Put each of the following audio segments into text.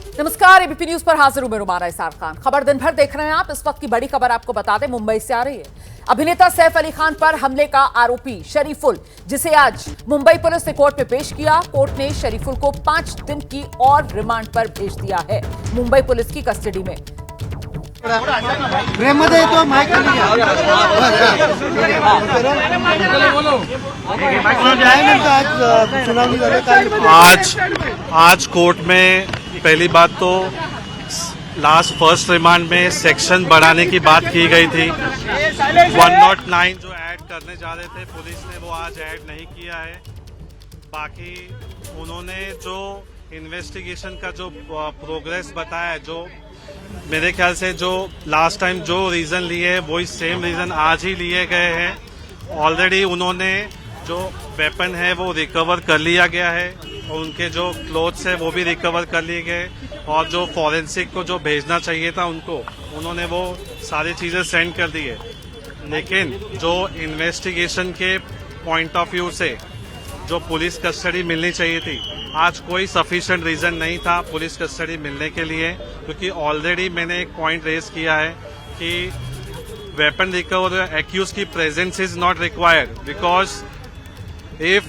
नमस्कार, ABP news पर हाजिर हूं मैं रुमाना इसार खान। खबर दिन भर देख रहे हैं आप। इस वक्त की बड़ी खबर आपको बता दें, मुंबई से आ रही है। अभिनेता सैफ अली खान पर हमले का आरोपी शरीफुल, जिसे आज मुंबई पुलिस ने कोर्ट में पेश किया। कोर्ट ने शरीफुल को 5 दिन की और रिमांड पर भेज दिया है मुंबई पुलिस की कस्टडी में। आज कोर्ट में पहली बात तो फर्स्ट रिमांड में सेक्शन बढ़ाने की बात की गई थी। 109 जो ऐड करने जा रहे थे पुलिस ने, वो आज ऐड नहीं किया है। बाकी उन्होंने जो इन्वेस्टिगेशन का जो प्रोग्रेस बताया, जो मेरे ख्याल से जो लास्ट टाइम जो रीजन लिए वही सेम रीजन आज ही लिए गए हैं। ऑलरेडी उन्होंने जो वेपन है वो रिकवर कर लिया गया है और उनके जो क्लोथ्स है वो भी रिकवर कर लिए गए, और जो फॉरेंसिक को जो भेजना चाहिए था उनको, उन्होंने वो सारी चीजें सेंड कर दी है। लेकिन जो इन्वेस्टिगेशन के पॉइंट ऑफ व्यू से जो पुलिस कस्टडी मिलनी चाहिए थी, आज कोई सफिशिएंट रीजन नहीं था पुलिस कस्टडी मिलने के लिए, क्योंकि ऑलरेडी मैंने एक पॉइंट रेज किया है कि वेपन रिकवर एक्यूज की presence is not required, because if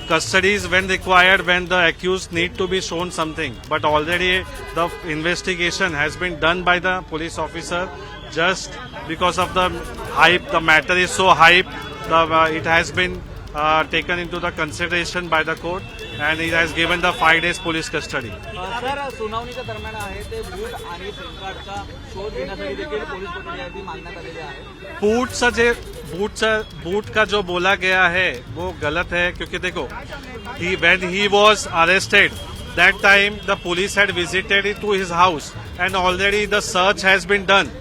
custody is when required when the accused need to be shown something, but already the investigation has been done by the police officer. Just because of the hype, the matter is so hype, it has been taken into the consideration by the court and it has given the 5 days police custody. Sir, सुनावणीच्या दरम्यान आहे ते boot आणि SIM कार्डचा शोध घेण्यासाठी देखील police कोठडीवरती मागण्यात आलेले आहे। बूट का जो बोला गया है वो गलत है, क्योंकि देखो when he was arrested, that time the police had visited to his house and already the search has been done.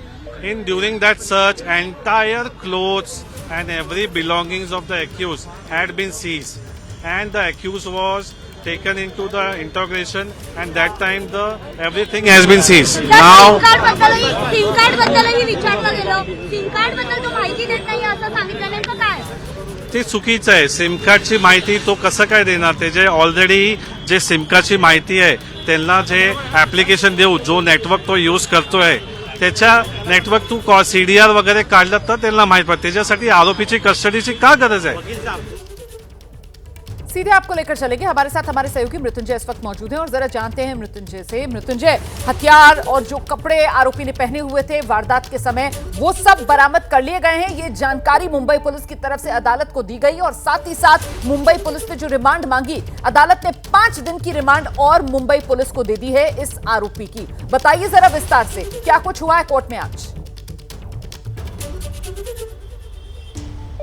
During that search, entire clothes and every belongings of the accused had been seized, and the accused was taken into the interrogation, and that time everything has been seized. Now SIM card बद्दलही विचारलं गेलं, SIM card बद्दल तो माहिती देत नाही असं सांगितलं, नेमकं काय? ते चुकीचं आहे। सिम कार्डची माहिती तो कसं काय देणार? ते जे ऑलरेडी जे सिम कार्डची माहिती आहे त्यांना जे ऍप्लिकेशन देऊ, जो नेटवर्क तो यूज करतोय त्याच्या नेटवर्क तू सीडीआर वगैरे काढलं तर त्यांना माहित पडतं। त्याच्यासाठी आरोपीची कस्टडीची का गरज आहे? सीधे आपको लेकर चलेंगे। हमारे साथ हमारे सहयोगी मृत्युंजय इस वक्त मौजूद हैं और जरा जानते हैं मृत्युंजय से। मृत्युंजय, हथियार और जो कपड़े आरोपी ने पहने हुए थे वारदात के समय, वो सब बरामद कर लिए गए हैं। ये जानकारी मुंबई पुलिस की तरफ से अदालत को दी गई और साथ ही साथ मुंबई पुलिस ने जो रिमांड मांगी, अदालत ने 5 दिन की रिमांड और मुंबई पुलिस को दे दी है इस आरोपी की। बताइए जरा विस्तार से क्या कुछ हुआ है कोर्ट में आज।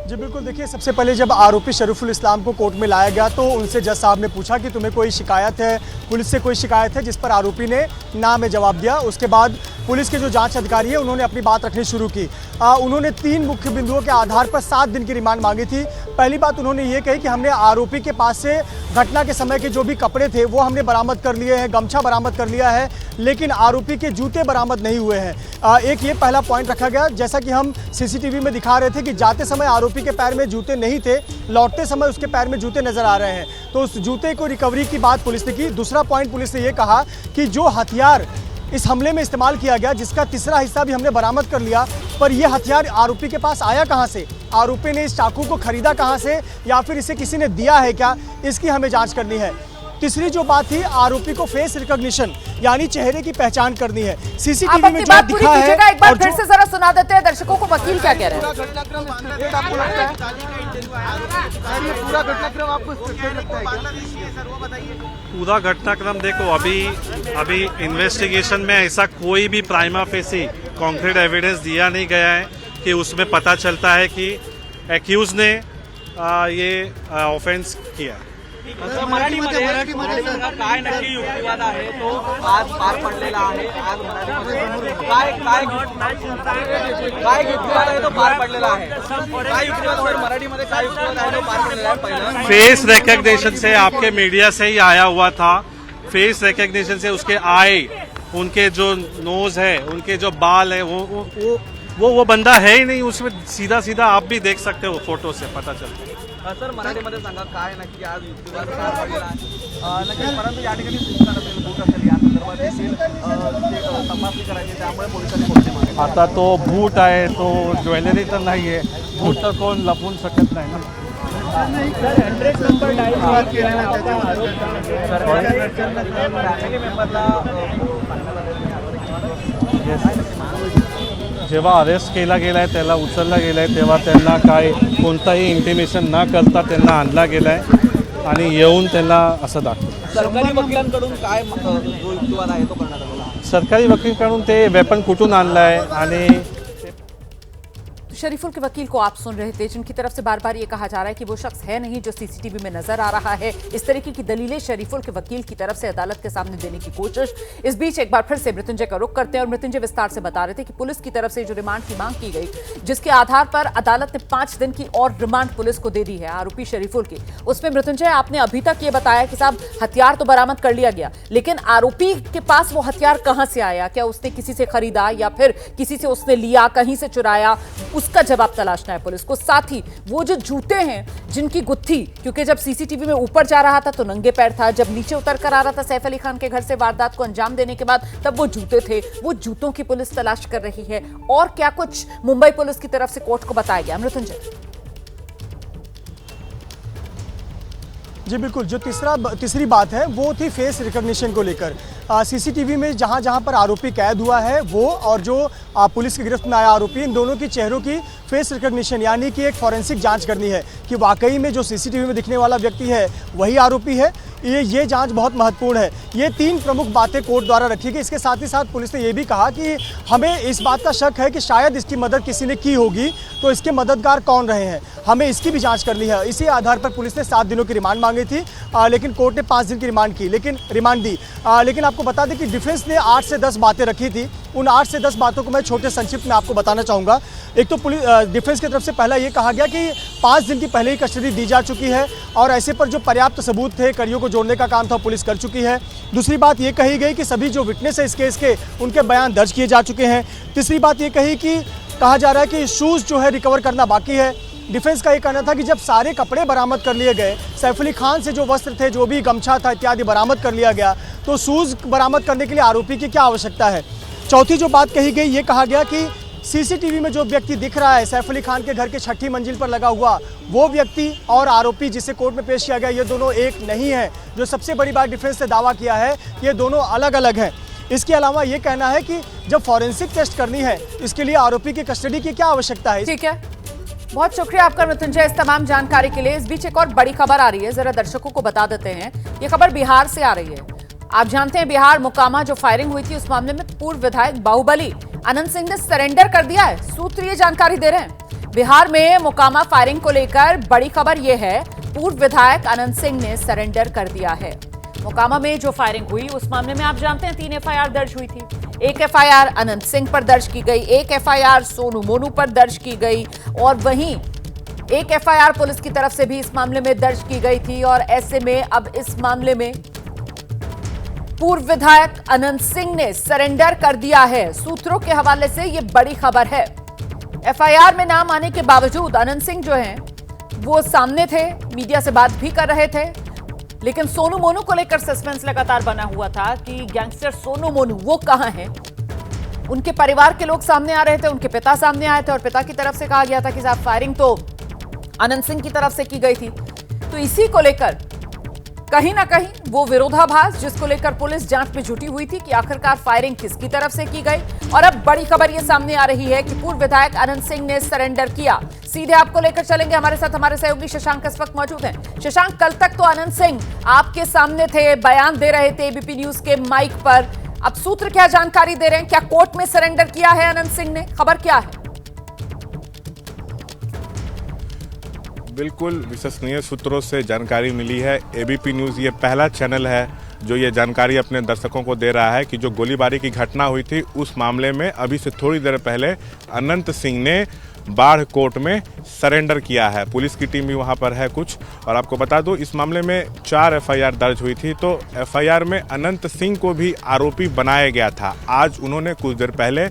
जी बिल्कुल, देखिए सबसे पहले जब आरोपी शरीफुल इस्लाम को कोर्ट में लाया गया तो उनसे जज साहब ने पूछा कि तुम्हें कोई शिकायत है, पुलिस से कोई शिकायत है, जिस पर आरोपी ने ना में जवाब दिया। उसके बाद पुलिस के जो जांच अधिकारी है उन्होंने अपनी बात रखनी शुरू की। उन्होंने 3 मुख्य बिंदुओं के आधार पर 7 दिन की रिमांड मांगी थी। पहली बात उन्होंने ये कही कि हमने आरोपी के पास से घटना के समय के जो भी कपड़े थे वो हमने बरामद कर लिए हैं, गमछा बरामद कर लिया है, लेकिन आरोपी के जूते बरामद नहीं हुए हैं। एक ये पहला पॉइंट रखा गया। जैसा कि हम सीसीटीवी में दिखा रहे थे कि जाते समय आरोपी के पैर में जूते नहीं थे, लौटते समय उसके पैर में जूते नजर आ रहे हैं, तो उस जूते को रिकवरी की बात पुलिस ने की। दूसरा पॉइंट पुलिस ने यह कहा कि जो हथियार इस हमले में इस्तेमाल किया गया, जिसका तीसरा हिस्सा भी हमने बरामद कर लिया, पर यह हथियार आरोपी के पास आया कहां से, आरोपी ने इस चाकू को खरीदा कहां से या फिर इसे किसी ने दिया है क्या, इसकी हमें जांच करनी है। तीसरी जो बात थी, आरोपी को फेस रिकॉग्निशन यानी चेहरे की पहचान करनी है। सीसीटीवी में जो दिखा है, एक बार फिर से जरा सुना देते हैं दर्शकों को, वकील क्या कह रहे हैं। पूरा घटनाक्रम देखो, अभी इन्वेस्टिगेशन में ऐसा कोई भी प्राइमा फेसी कॉन्क्रीट एविडेंस दिया नहीं गया है कि उसमें पता चलता है कि एक्यूज ने ये ऑफेंस किया। मराठीमध्ये काय नक्की युक्तिवाद आहे तो आज पार पडलेला आहे। आज मराठीमध्ये काय युक्तिवाद आहे तो पार पडलेला आहे। काय युक्तिवाद मराठीमध्ये काय युक्तिवाद आहे तो पार पडलेला आहे। पहिला फेस रिकॉग्निशन से आपके मीडिया से ही आया हुआ था। फेस रिकॉग्निशन से उसके आई, उनके जो नोज है, उनके जो बाल है, वो बंदा है ही नहीं उसमें। सीधा सीधा आप भी देख सकते हो, फोटो से पता चलता है। सर, मराठीमध्ये सांगा काय नक्की आज युक्तिवाद पार पडलेला आहे नक्की, परंतु या ठिकाणी सिम कार्ड असेल, बूट असेल, या संदर्भात देखील तपासणी करायची, त्यामुळे पोलिसांनी मोर्चे मारले. आता तो बूट आहे, तो ज्वेलरी तर नाही आहे, बूट तर कोण लपवून शकत नाही ना. फॅमिली मेंबरला जेव्हा अरेस्ट केला गेला आहे, त्याला उचलला गेला आहे, तेव्हा त्यांना काय कोणताही इंटिमेशन न करता त्यांना आणला गेला आहे आणि येऊन त्यांना असं दाखवलं. सरकारी वकिलांकडून काय जो युक्तिवाद आहे तो करण्यात आलेला. सरकारी वकीलकडून ते वेपन कुठून आणलं आहे आणि शरीफुल के वकील को आप सुन रहे थे, जिनकी तरफ से बार बार ये कहा जा रहा है कि वो शख्स है नहीं जो सीसीटीवी में नजर आ रहा है। इस तरीके की दलीलें शरीफुल के वकील की तरफ से अदालत के सामने देने की कोशिश। इस बीच एक बार फिर से मृत्युंजय का रुख करते हैं और मृत्युंजय विस्तार से बता रहे थे कि पुलिस की तरफ से जो रिमांड की मांग की गई, जिसके आधार पर अदालत ने 5 दिन की और रिमांड पुलिस को दे दी है आरोपी शरीफुल की। उसमें मृत्युंजय, आपने अभी तक ये बताया कि साहब हथियार तो बरामद कर लिया गया, लेकिन आरोपी के पास वो हथियार कहां से आया? क्या उसने किसी से खरीदा या फिर किसी से उसने लिया, कहीं से चुराया? उसका जवाब तलाशना है पुलिस को। साथ ही वो जो जूते हैं जिनकी गुत्थी, क्योंकि जब सीसीटीवी में ऊपर जा रहा था तो नंगे पैर था, जब नीचे उतर कर आ रहा था सैफ अली खान के घर से वारदात को अंजाम देने के बाद, तब वो जूते थे, वो जूतों की पुलिस तलाश कर रही है। और क्या कुछ मुंबई पुलिस की तरफ से कोर्ट को बताया गया? मृत्युंजय जी बिल्कुल, जो तीसरी बात है वो थी फेस रिकॉग्निशन को लेकर। सीसीटीवी में जहां जहां पर आरोपी कैद हुआ है वो और जो पुलिस की गिरफ्त में आया आरोपी, इन दोनों की चेहरों की फेस रिकॉग्निशन यानी कि एक फॉरेंसिक जांच करनी है कि वाकई में जो सीसीटीवी में दिखने वाला व्यक्ति है वही आरोपी है। ये जांच बहुत महत्वपूर्ण है। ये 3 प्रमुख बातें कोर्ट द्वारा रखी गई। इसके साथ ही साथ पुलिस ने यह भी कहा कि हमें इस बात का शक है कि शायद इसकी मदद किसी ने की होगी, तो इसके मददगार कौन रहे हैं, हमें इसकी भी जांच करनी है। इसी आधार पर पुलिस ने 7 दिनों की रिमांड मांगी थी, लेकिन कोर्ट ने 5 दिन की रिमांड दी। लेकिन आपको बता दें कि डिफेंस ने 8 से 10 बातें रखी थी। उन 8 से 10 बातों को मैं छोटे संक्षिप्त में आपको बताना चाहूँगा। एक तो पुलिस डिफेंस की तरफ से पहला ये कहा गया कि 5 दिन की पहले ही कस्टडी दी जा चुकी है और ऐसे पर जो पर्याप्त सबूत थे, कड़ियों को जोड़ने का काम था, पुलिस कर चुकी है। दूसरी बात ये कही गई कि सभी जो विटनेस है इस केस के, उनके बयान दर्ज किए जा चुके हैं। तीसरी बात ये कहा जा रहा है कि शूज़ जो है रिकवर करना बाकी है। डिफेंस का ये कहना था कि जब सारे कपड़े बरामद कर लिए गए, सैफ अली खान से जो वस्त्र थे, जो भी गमछा था इत्यादि बरामद कर लिया गया, तो शूज़ बरामद करने के लिए आरोपी की क्या आवश्यकता है। चौथी जो बात कही गई, ये कहा गया कि सीसीटीवी में जो व्यक्ति दिख रहा है सैफ अली खान के घर के 6ठी मंजिल पर लगा हुआ, वो व्यक्ति और आरोपी जिसे कोर्ट में पेश किया गया, ये दोनों एक नहीं है। जो सबसे बड़ी बात डिफेंस ने दावा किया है, ये दोनों अलग अलग हैं। इसके अलावा ये कहना है कि जब फॉरेंसिक टेस्ट करनी है, इसके लिए आरोपी की कस्टडी की क्या आवश्यकता है। ठीक है, बहुत शुक्रिया आपका मृत्युंजय इस तमाम जानकारी के लिए। इस बीच एक और बड़ी खबर आ रही है, जरा दर्शकों को बता देते हैं। ये खबर बिहार से आ रही है। आप जानते हैं बिहार मोकामा जो फायरिंग हुई थी, उस मामले में पूर्व विधायक बाहुबली अनंत सिंह ने सरेंडर कर दिया है। सूत्र ये जानकारी दे रहे हैं। बिहार में मोकामा फायरिंग को लेकर बड़ी खबर यह है, पूर्व विधायक अनंत सिंह ने सरेंडर कर दिया है। मोकामा में जो फायरिंग हुई उस मामले में आप जानते हैं 3 एफआईआर दर्ज हुई थी। एक एफआईआर अनंत सिंह पर दर्ज की गई, एक एफआईआर सोनू मोनू पर दर्ज की गई और वहीं एक एफआईआर पुलिस की तरफ से भी इस मामले में दर्ज की गई थी। और ऐसे में अब इस मामले में पूर्व विधायक अनंत सिंह ने सरेंडर कर दिया है। सूत्रों के हवाले से यह बड़ी खबर है। एफआईआर में नाम आने के बावजूद अनंत सिंह जो हैं वो सामने थे, मीडिया से बात भी कर रहे थे, लेकिन सोनू मोनू को लेकर सस्पेंस लगातार बना हुआ था कि गैंगस्टर सोनू मोनू वो कहां हैं। उनके परिवार के लोग सामने आ रहे थे, उनके पिता सामने आए थे और पिता की तरफ से कहा गया था कि साहब फायरिंग तो अनंत सिंह की तरफ से की गई थी। तो इसी को लेकर कहीं ना कहीं वो विरोधाभास जिसको लेकर पुलिस जांच में जुटी हुई थी कि आखिरकार फायरिंग किसकी तरफ से की गई। और अब बड़ी खबर ये सामने आ रही है कि पूर्व विधायक अनंत सिंह ने सरेंडर किया। सीधे आपको लेकर चलेंगे, हमारे साथ हमारे सहयोगी शशांक इस वक्त मौजूद हैं। शशांक, कल तक तो अनंत सिंह आपके सामने थे, बयान दे रहे थे एबीपी न्यूज के माइक पर, अब सूत्र क्या जानकारी दे रहे हैं? क्या कोर्ट में सरेंडर किया है अनंत सिंह ने? खबर क्या है? बिल्कुल विश्वसनीय सूत्रों से जानकारी मिली है। एबीपी न्यूज़ ये पहला चैनल है जो ये जानकारी अपने दर्शकों को दे रहा है कि जो गोलीबारी की घटना हुई थी उस मामले में अभी से थोड़ी देर पहले अनंत सिंह ने बाढ़ कोर्ट में सरेंडर किया है। पुलिस की टीम भी वहां पर है कुछ। और आपको बता दूं इस मामले में 4 एफआईआर दर्ज हुई थी, तो एफआईआर में अनंत सिंह को भी आरोपी बनाया गया था। आज उन्होंने कुछ देर पहले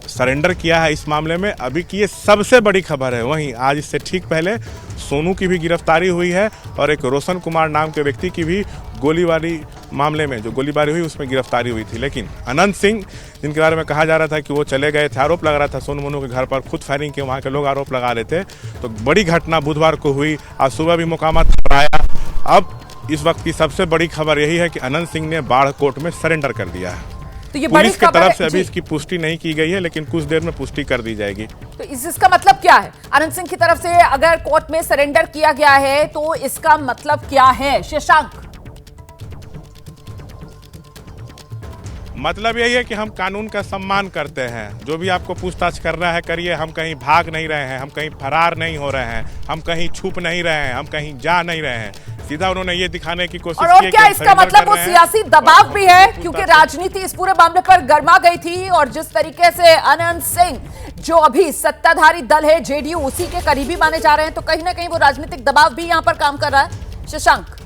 सरेंडर किया है इस मामले में। अभी की ये सबसे बड़ी खबर है। वहीं आज इससे ठीक पहले सोनू की भी गिरफ्तारी हुई है और एक रोशन कुमार नाम के व्यक्ति की भी गोलीबारी मामले में जो गोलीबारी हुई उसमें गिरफ्तारी हुई थी। लेकिन अनंत सिंह, जिनके बारे में कहा जा रहा था कि वो चले गए थे, आरोप लगा रहा था सोनू मोनू के घर पर खुद फायरिंग किए, वहाँ के लोग आरोप लगा रहे थे। तो बड़ी घटना बुधवार को हुई। आज सुबह भी मुकामा आया। अब इस वक्त की सबसे बड़ी खबर यही है कि अनंत सिंह ने बाढ़ कोर्ट में सरेंडर कर दिया है। तो ये बड़ी पुलिस की खबर तरफ से है अभी जी। इसकी पुष्टि नहीं की गई है, लेकिन कुछ देर में पुष्टि कर दी जाएगी। तो इसका मतलब क्या है? अनंत सिंह की तरफ से अगर कोर्ट में सरेंडर किया गया है तो इसका मतलब क्या है शशांक? मतलब यही है कि हम कानून का सम्मान करते हैं। जो भी आपको पूछताछ करना है करिए, हम कहीं भाग नहीं रहे हैं, हम कहीं फरार नहीं हो रहे हैं, हम कहीं छुप नहीं रहे हैं, हम कहीं जा नहीं रहे हैं। सीधा उन्होंने ये दिखाने की कोशिश की और कि क्या हम इसका सरेंडर मतलब कर वो रहे हैं। सियासी दबाव भी है? क्योंकि राजनीति इस पूरे मामले पर गर्मा गई थी और जिस तरीके से अनंत सिंह जो अभी सत्ताधारी दल है जेडीयू उसी के करीबी माने जा रहे हैं, तो कहीं ना कहीं वो राजनीतिक दबाव भी यहां पर काम कर रहा है शशांक।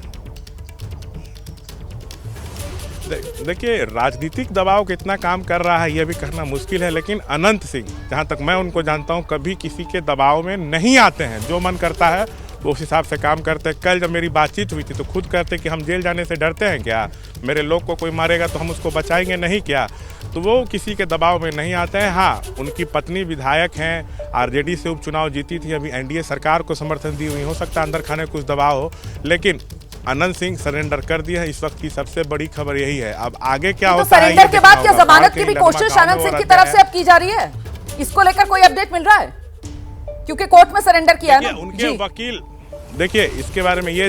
देखिए, राजनीतिक दबाव कितना काम कर रहा है ये भी कहना मुश्किल है, लेकिन अनंत सिंह, जहां तक मैं उनको जानता हूं, कभी किसी के दबाव में नहीं आते हैं। जो मन करता है वो उस हिसाब से काम करते हैं। कल जब मेरी बातचीत हुई थी तो खुद कहते कि हम जेल जाने से डरते हैं क्या? मेरे लोग को कोई मारेगा तो हम उसको बचाएंगे नहीं क्या? तो वो किसी के दबाव में नहीं आते हैं। हाँ, उनकी पत्नी विधायक हैं, आरजेडी से उपचुनाव जीती थी, अभी एनडीए सरकार को समर्थन दी हुई, हो सकता है अंदर खाने कुछ दबाव हो, लेकिन अनंत सिंह सरेंडर कर दिया है। इस वक्त की सबसे बड़ी खबर यही है। अब आगे क्या तो होता है? सरेंडर के बाद क्या जमानत की भी कोशिश अनंत सिंह की तरफ से अब की जा रही है? इसको लेकर कोई अपडेट मिल रहा है? क्योंकि कोर्ट में सरेंडर किया है ना। उनके वकील, देखिए इसके बारे में ये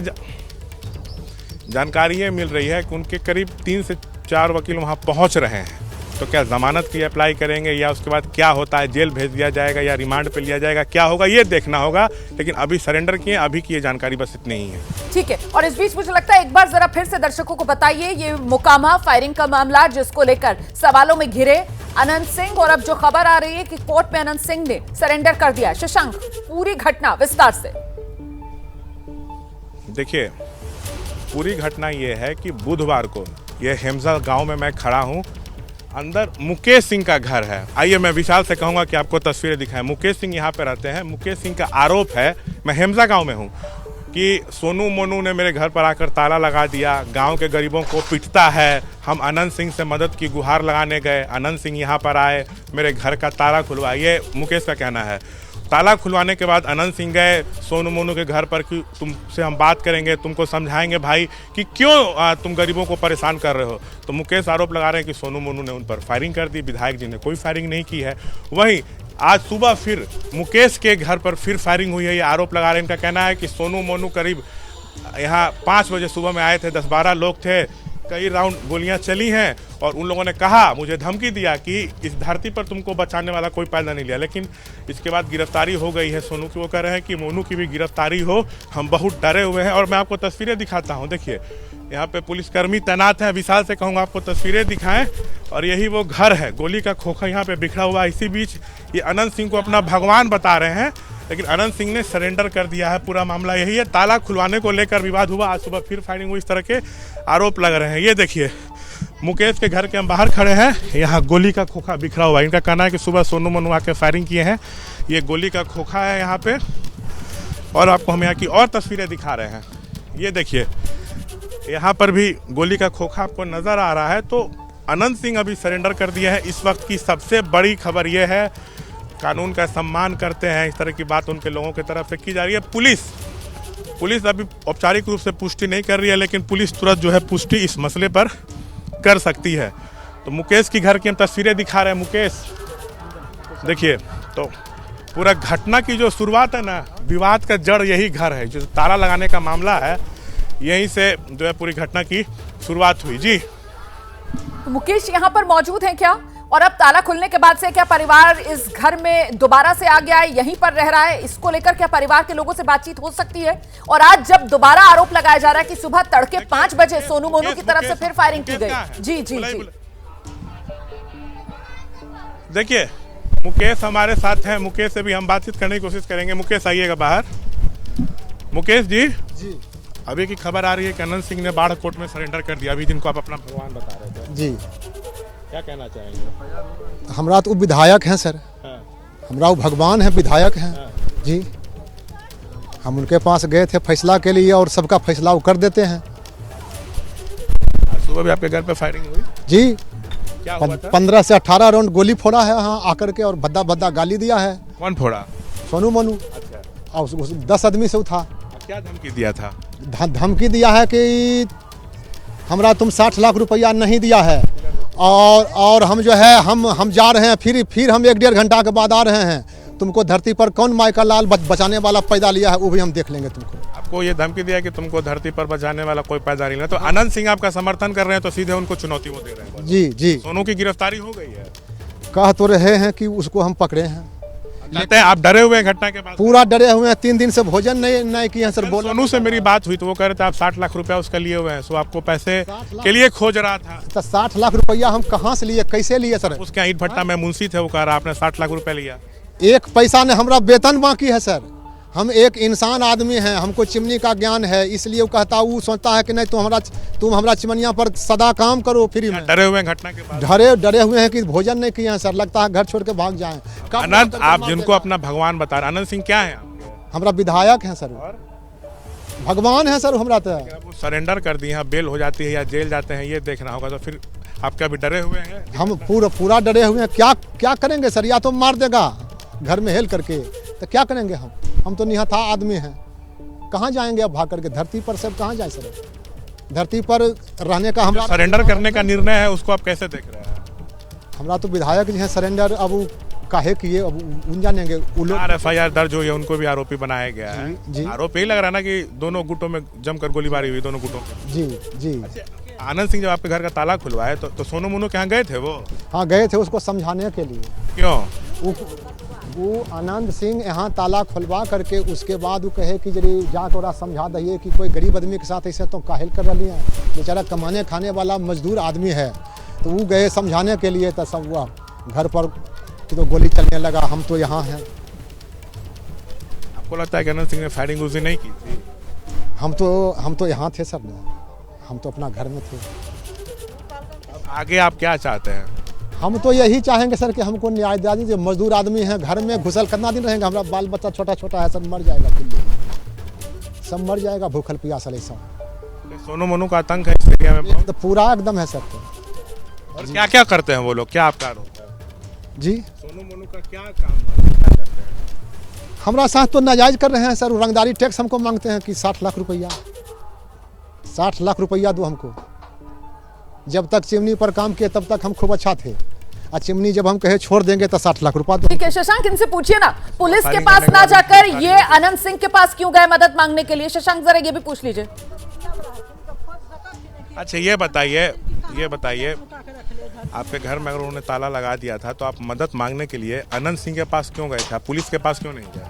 जानकारी ये मिल रही है कि उनके करीब 3 से 4 वकील वहां पहुंच रहे हैं। तो क्या जमानत की अप्लाई करेंगे या उसके बाद क्या होता है, जेल भेज दिया जाएगा या रिमांड पे लिया जाएगा, क्या होगा ये देखना होगा। लेकिन अभी सरेंडर किए, अभी की ये जानकारी बस इतनी ही है। ठीक है, और इस बीच मुझे लगता है एक बार जरा फिर से दर्शकों को बताइए ये मोकामा फायरिंग का मामला जिसको लेकर सवालों में घिरे अनंत सिंह, और अब जो खबर आ रही है कि कोर्ट में अनंत सिंह ने सरेंडर कर दिया। शशांक, पूरी घटना विस्तार से। देखिए, पूरी घटना ये है कि बुधवार को ये हेमजा गांव में मैं खड़ा हूं, अंदर मुकेश सिंह का घर है। आइए मैं विशाल से कहूंगा कि आपको तस्वीरें दिखाएं। मुकेश सिंह यहाँ पे रहते हैं। मुकेश सिंह का आरोप है, मैं हेमजा गांव में हूँ, कि सोनू मोनू ने मेरे घर पर आकर ताला लगा दिया, गांव के गरीबों को पिटता है। हम अनंत सिंह से मदद की गुहार लगाने गए, अनंत सिंह यहाँ पर आए, मेरे घर का ताला खुलवाया, ये मुकेश का कहना है। ताला खुलवाने के बाद अनंत सिंह गए सोनू मोनू के घर पर कि तुमसे हम बात करेंगे, तुमको समझाएंगे भाई कि क्यों तुम गरीबों को परेशान कर रहे हो। तो मुकेश आरोप लगा रहे हैं कि सोनू मोनू ने उन पर फायरिंग कर दी, विधायक जी ने कोई फायरिंग नहीं की है। वहीं आज सुबह फिर मुकेश के घर पर फिर फायरिंग हुई है, ये आरोप लगा रहे हैं। इनका कहना है कि सोनू मोनू करीब यहाँ 5 बजे सुबह में आए थे, 10-12 लोग थे, कई राउंड गोलियां चली हैं और उन लोगों ने कहा, मुझे धमकी दिया कि इस धरती पर तुमको बचाने वाला कोई पैदा नहीं लिया। लेकिन इसके बाद गिरफ्तारी हो गई है सोनू की। वो कह रहे हैं कि मोनू की भी गिरफ्तारी हो, हम बहुत डरे हुए हैं। और मैं आपको तस्वीरें दिखाता हूँ। देखिए, यहाँ पे पुलिसकर्मी तैनात हैं। विशाल से कहूँगा आपको तस्वीरें दिखाएं। और यही वो घर है, गोली का खोखा यहाँ पे बिखरा हुआ है। इसी बीच ये अनंत सिंह को अपना भगवान बता रहे हैं, लेकिन अनंत सिंह ने सरेंडर कर दिया है। पूरा मामला यही है। ताला खुलवाने को लेकर विवाद हुआ, आज सुबह फिर फायरिंग हुई, इस तरह के आरोप लग रहे हैं। ये देखिए, मुकेश के घर के हम बाहर खड़े हैं, यहाँ गोली का खोखा बिखरा हुआ है। इनका कहना है कि सुबह सोनू मोनू आके फायरिंग किए हैं, ये गोली का खोखा है यहाँ पे। और आपको हम यहाँ की और तस्वीरें दिखा रहे हैं। ये देखिए, यहाँ पर भी गोली का खोखा आपको नजर आ रहा है। तो अनंत सिंह अभी सरेंडर कर दिया है। इस वक्त की सबसे बड़ी खबर यह है, कानून का सम्मान करते हैं, इस तरह की बात उनके लोगों की तरफ से की जा रही है। पुलिस अभी औपचारिक रूप से पुष्टि नहीं कर रही है, लेकिन पुलिस तुरंत जो है पुष्टि इस मसले पर कर सकती है। तो मुकेश की घर की हम तस्वीरें दिखा रहे हैं। मुकेश देखिए, तो पूरा घटना की जो शुरुआत है ना, विवाद का जड़ यही घर है। जो ताला लगाने का मामला है, यहीं से जो है पूरी घटना की शुरुआत हुई। जी, तो मुकेश यहाँ पर मौजूद हैं क्या? और अब ताला खुलने के बाद से क्या परिवार इस घर में दोबारा से आ गया है, यहीं पर रह रहा है? इसको लेकर क्या परिवार के लोगों से बातचीत हो सकती है? और आज जब दोबारा आरोप लगाया जा रहा है कि सुबह तड़के 5 बजे सोनू मोनू की तरफ से फिर फायरिंग की गई। जी जी जी, देखिए मुकेश हमारे साथ हैं। मुकेश से भी हम बातचीत करने की कोशिश करेंगे। मुकेश आइएगा बाहर। मुकेश जी, अभी की खबर आ रही है कि अनंत सिंह ने बाढ़ कोर्ट में सरेंडर कर दिया, अभी जिनको आप अपना भगवान बता रहे थे। जी, क्या कहना चाहेंगे? हमरा तो विधायक हैं सर। हाँ। हमरा वो भगवान है, विधायक हैं। हाँ। जी, हम उनके पास गए थे फैसला के लिए और सबका फैसला वो कर देते हैं। सुबह भी आपके घर पे फायरिंग हुई? जी, क्या हुआ था? 15 से 18 राउंड गोली फोड़ा है यहाँ आकर के और भद्दा भद्दा गाली दिया है। कौन फोड़ा? सोनू मोनू। अच्छा, और 10 आदमी से था। क्या धमकी दिया था? धमकी दिया है कि हमरा तुम 60 लाख रुपया नहीं दिया है और हम जो है हम जा रहे हैं, फिर हम 1-1.5 घंटा के बाद आ रहे हैं। तुमको धरती पर कौन माई का लाल बचाने वाला पैदा लिया है वो भी हम देख लेंगे तुमको। आपको ये धमकी दिया कि तुमको धरती पर बचाने वाला कोई पैदा नहीं है। तो अनंत सिंह आपका समर्थन कर रहे हैं तो सीधे उनको चुनौती वो दे रहे हैं। जी जी, सोनू की गिरफ्तारी हो गई है। कह तो रहे हैं कि उसको हम पकड़े हैं। कहते हैं आप डरे हुए हैं घटना के बाद? पूरा डरे हुए हैं, 3 दिन से भोजन नहीं किए हैं सर। बोल सोनू से मेरी बात हुई तो वो कह रहे थे आप 60 लाख रुपया उसका लिए हुए हैं, सो आपको पैसे के लिए खोज रहा था। तो 60 लाख रुपया हम कहाँ से लिए, कैसे लिए सर? उसके यहाँ ईट भट्टा में मुंशी थे, वो कह रहा आपने 60 लाख रुपया लिया। एक पैसा ने हमरा वेतन बाकी है सर। हम एक इंसान आदमी हैं, हमको चिमनी का ज्ञान है, इसलिए वो कहता, वो सोचता है कि नहीं तुम हमरा चिमनिया पर सदा काम करो फ्री में। डरे हुए हैं घटना के बाद? डरे हुए हैं कि भोजन नहीं किए हैं सर। लगता है घर छोड़ के भाग जाएं। अनंत, आप जिनको अपना भगवान बता रहे, अनंत सिंह क्या है? हमरा विधायक हैं सर, भगवान है सर हमरा। तो वो सरेंडर कर दिए हैं, बेल हो जाती है या जेल जाते हैं, ये देखना होगा। तो फिर आप क्या भी डरे हुए हैं? हम पूरा डरे हुए हैं। क्या करेंगे सर? या तो मार देगा घर में हेल करके, तो क्या करेंगे हम तो निहत्था आदमी हैं। कहाँ जाएंगे अब भाग करके? धरती पर सब कहाँ जाए सर? धरती पर रहने का हमरा सरेंडर करने का निर्णय है, उसको आप कैसे देख रहे हैं? हमरा तो विधायक जी हैं सरेंडर, अब वो काहे किए अब उन जानेंगे। FIR दर्ज हुई है, उनको भी आरोपी बनाया गया है। जी। आरोप यही लग रहा है ना कि दोनों गुटों में जमकर गोलीबारी हुई, दोनों गुटों में। जी जी। आनंद सिंह जब आपके घर का ताला खुलवाए तो सोनू मोनू के यहाँ गए थे वो? हाँ गए थे उसको समझाने के लिए। क्यों? वो आनंद सिंह यहाँ ताला खुलवा करके उसके बाद वो कहे कि जरी जाकर ओरा समझा दहिए कि कोई गरीब आदमी के साथ ऐसे तो काहिल कर रही है, बेचारा कमाने खाने वाला मजदूर आदमी है। तो वो गए समझाने के लिए, तो सब हुआ घर पर तो गोली चलने लगा। हम तो यहाँ हैं। आपको लगता है कि आनंद सिंह ने फायरिंग उस दिन नहीं की थी? हम तो यहाँ थे सर, हम तो अपना घर में थे। आगे आप क्या चाहते हैं? हम तो यही चाहेंगे सर कि हमको न्याय दिला दीजिए। मजदूर आदमी हैं, घर में घुसल कितना दिन रहेंगे? हमारा बाल बच्चा छोटा छोटा है, सब मर जाएगा, सब मर जाएगा भूखल प्यासल ऐसा। सोनू मोनू का आतंक है इस एरिया में? तो पूरा एकदम है सर। और क्या क्या करते हैं वो लोग, क्या आपका आरोप है? जी, सोनू मोनू का क्या काम करते हैं? हमारा साथ तो नाजायज कर रहे हैं सर। रंगदारी टैक्स हमको मांगते हैं कि 60 लाख रुपया, 60 लाख रुपया दो हमको। जब तक चिमनी पर काम किए तब तक हम खूब अच्छा थे, और चिमनी जब हम कहे छोड़ देंगे तो 60 लाख रुपया दो। ठीक है शशांक, इनसे पूछिए ना, पुलिस के पास ना जाकर ये अनंत सिंह के पास क्यों गए मदद मांगने के लिए? शशांक जरा ये भी पूछ लीजिए। अच्छा ये बताइए आपके घर में अगर उन्होंने ताला लगा दिया था तो आप मदद मांगने के लिए अनंत सिंह के पास क्यों गए थे? आप पुलिस के पास क्यों नहीं गए?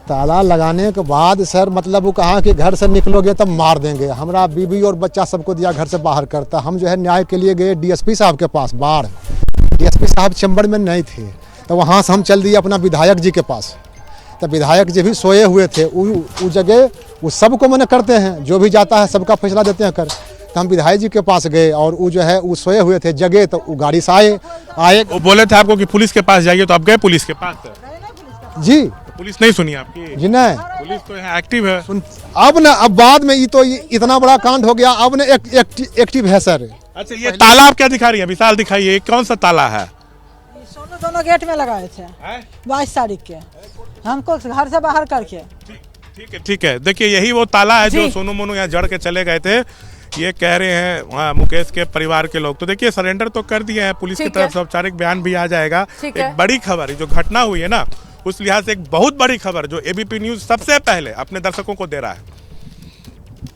ताला लगाने के बाद सर मतलब वो कहा कि घर से निकलोगे तब मार देंगे। हमारा बीवी और बच्चा सबको दिया घर से बाहर करता। हम जो है न्याय के लिए गए DSP साहब के पास, बाढ़ DSP साहब चंबड़ में नहीं थे, तो वहाँ से हम चल दिए अपना विधायक जी के पास। तो विधायक जी भी सोए हुए थे उस जगह। वो सबको मना करते हैं, जो भी जाता है सबका फैसला देते हैं कर। तो हम विधायक जी के पास गए और वो जो है वो सोए हुए थे जगह, तो वो गाड़ी से आए। वो बोले थे आपको कि पुलिस के पास जाइए, तो आप गए पुलिस के पास? जी। पुलिस नहीं सुनी आपकी? जी नहीं, पुलिस तो यहाँ एक्टिव है। अब बाद में ये तो इतना बड़ा कांड हो गया, अब ने एक्टिव है सर। अच्छा ये ताला आप क्या दिखा रही है? विशाल दिखाइए, कौन सा ताला है? सोनू दोनों गेट में लगाए थे 22 तारीख के, हमको घर से बाहर करके। ठीक है। देखिए यही वो ताला है जो सोनू मोनू यहाँ जड़ के चले गए थे, ये कह रहे हैं वहाँ मुकेश के परिवार के लोग। तो देखिए सरेंडर तो कर दिए हैं, पुलिस की तरफ से औपचारिक बयान भी आ जाएगा। एक बड़ी खबर जो घटना हुई है ना, उस लिहाज से एक बहुत बड़ी खबर जो ABP न्यूज सबसे पहले अपने दर्शकों को दे रहा है।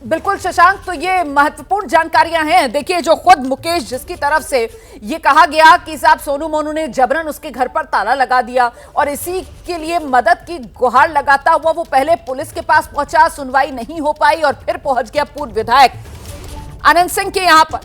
बिल्कुल शशांक, तो ये महत्वपूर्ण जानकारियां हैं। देखिए जो खुद मुकेश जिसकी तरफ से ये कहा गया कि साहब सोनू मोनू ने जबरन उसके घर पर ताला लगा दिया और इसी के लिए मदद की गुहार लगाता हुआ वो पहले पुलिस के पास पहुंचा, सुनवाई नहीं हो पाई और फिर पहुंच गया पूर्व विधायक अनंत सिंह के यहां पर,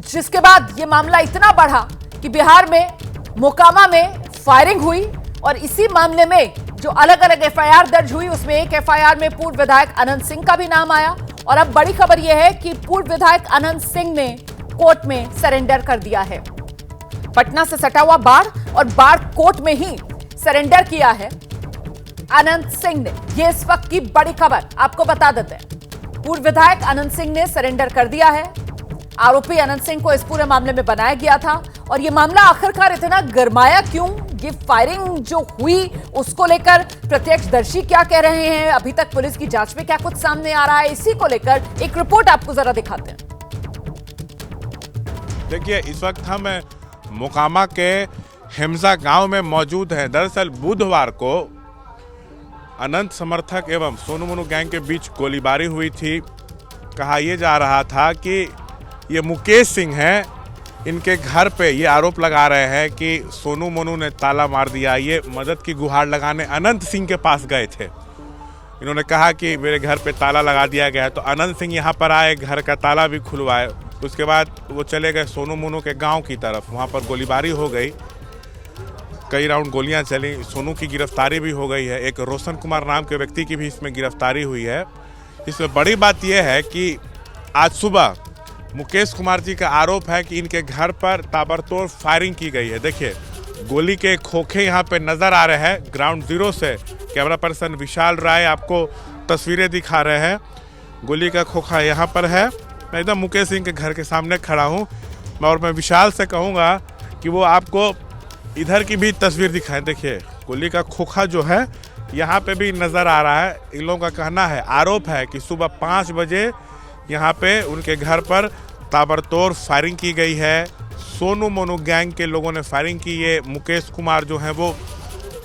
जिसके बाद ये मामला इतना बढ़ा कि बिहार में मोकामा में फायरिंग हुई और इसी मामले में जो अलग अलग FIR दर्ज हुई उसमें एक FIR में पूर्व विधायक अनंत सिंह का भी नाम आया। और अब बड़ी खबर यह है कि पूर्व विधायक अनंत सिंह ने कोर्ट में सरेंडर कर दिया है। पटना से सटा हुआ बाढ़ और बाढ़ कोर्ट में ही सरेंडर किया है अनंत सिंह ने। यह इस वक्त की बड़ी खबर आपको बता देते हैं। पूर्व विधायक अनंत सिंह ने सरेंडर कर दिया है आरोपी अनंत सिंह को इस पूरे मामले में बनाया गया था और ये मामला आखिरकार इतना गरमाया क्यों, ये फायरिंग जो हुई उसको लेकर प्रत्यक्षदर्शी क्या कह रहे हैं, अभी तक पुलिस की जांच में क्या कुछ सामने आ रहा है, इसी को लेकर एक रिपोर्ट आपको जरा दिखाते हैं। देखिए, इस वक्त हम मोकामा के हिमजा गांव में मौजूद हैं। दरअसल बुधवार को अनंत समर्थक एवं सोनू मोनू गैंग के बीच गोलीबारी हुई थी। कहा यह जा रहा था कि ये मुकेश सिंह हैं, इनके घर पे ये आरोप लगा रहे हैं कि सोनू मोनू ने ताला मार दिया। ये मदद की गुहार लगाने अनंत सिंह के पास गए थे। इन्होंने कहा कि मेरे घर पे ताला लगा दिया गया है, तो अनंत सिंह यहाँ पर आए, घर का ताला भी खुलवाए। उसके बाद वो चले गए सोनू मोनू के गांव की तरफ। वहाँ पर गोलीबारी हो गई, कई राउंड गोलियां चली। सोनू की गिरफ्तारी भी हो गई है। एक रोशन कुमार नाम के व्यक्ति की भी इसमें गिरफ्तारी हुई है। इसमें बड़ी बात यह है कि आज सुबह मुकेश कुमार जी का आरोप है कि इनके घर पर ताबड़तोड़ फायरिंग की गई है। देखिए, गोली के खोखे यहाँ पे नज़र आ रहे हैं। ग्राउंड जीरो से कैमरा पर्सन विशाल राय आपको तस्वीरें दिखा रहे हैं। गोली का खोखा यहाँ पर है। मैं एकदम मुकेश सिंह के घर के सामने खड़ा हूँ और मैं विशाल से कहूँगा कि वो आपको इधर की भी तस्वीर दिखाएं। देखिए, गोली का खोखा जो है यहाँ पे भी नज़र आ रहा है। इन लोगों का कहना है, आरोप है कि सुबह 5 बजे यहाँ पे उनके घर पर ताबड़तोड़ फायरिंग की गई है। सोनू मोनू गैंग के लोगों ने फायरिंग की। ये मुकेश कुमार जो हैं वो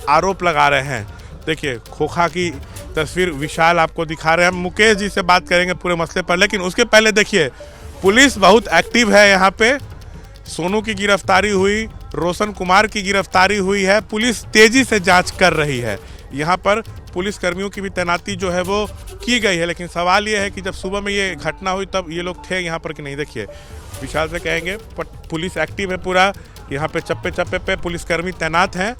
आरोप लगा रहे हैं। देखिए, खोखा की तस्वीर विशाल आपको दिखा रहे हैं। हम मुकेश जी से बात करेंगे पूरे मसले पर, लेकिन उसके पहले देखिए, पुलिस बहुत एक्टिव है यहाँ पे। सोनू की गिरफ्तारी हुई, रोशन कुमार की गिरफ्तारी हुई है। पुलिस तेजी से जांच कर रही है। यहाँ पर पुलिस कर्मियों की भी तैनाती जो है वो की गई है। लेकिन सवाल ये है कि जब सुबह में ये घटना हुई तब ये लोग थे यहाँ पर कि नहीं। देखिए, विशाल से कहेंगे, पर पुलिस एक्टिव है पूरा। यहाँ पे चप्पे चप्पे पे पुलिसकर्मी तैनात हैं।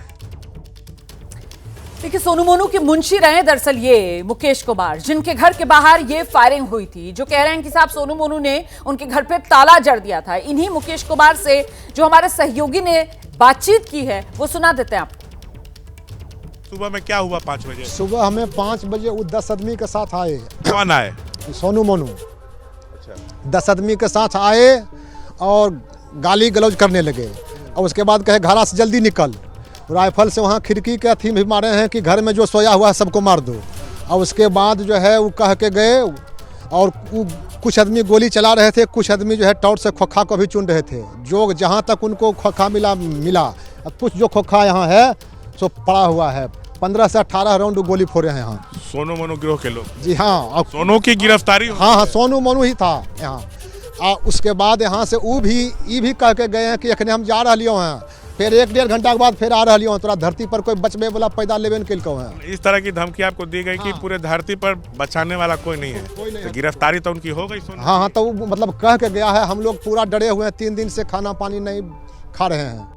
देखिए, सोनू मोनू के मुंशी रहे दरअसल ये मुकेश कुमार, जिनके घर के बाहर ये फायरिंग हुई थी, जो कह रहे हैं कि साहब सोनू मोनू ने उनके घर पे ताला जड़ दिया था। इन्हीं मुकेश कुमार से जो हमारे सहयोगी ने बातचीत की है वो सुना देते हैं आपको। सुबह में क्या हुआ 5 बजे? सुबह हमें 5 बजे वो 10 आदमी के साथ आए। कौन आए? सोनू मोनू। अच्छा। 10 आदमी के साथ आए और गाली गलौज करने लगे और उसके बाद कहे घरा से जल्दी निकल। राइफल से वहाँ खिड़की के अथी भी मारे हैं कि घर में जो सोया हुआ है सबको मार दो। और उसके बाद जो है वो कह के गए और कुछ आदमी गोली चला रहे थे, कुछ आदमी जो है टॉर्च से खोखा को भी चुन रहे थे। जो जहाँ तक उनको खोखा मिला। अब कुछ जो खोखा यहाँ है सो पड़ा हुआ है। 15 से 18 राउंड गोली फोड़े हैं यहाँ। सोनू मोनू गिरोह के लोग? जी हाँ। और सोनू की गिरफ्तारी? हाँ, सोनू मोनू ही था यहाँ। और उसके बाद यहाँ से वो भी कह के गए हैं कि अखने हम जा रही हैं, फिर 1-1.5 घंटा के बाद फिर आ रही हूँ। तोरा धरती पर कोई बचबे वाला पैदा लेवे न कल है। इस तरह की धमकी आपको दी गई कि पूरे धरती पर बचाने वाला कोई नहीं है। तो गिरफ्तारी तो उनकी हो गई? हाँ, तो मतलब कह के गया है। हम लोग पूरा डरे हुए हैं, 3 दिन से खाना पानी नहीं खा रहे हैं।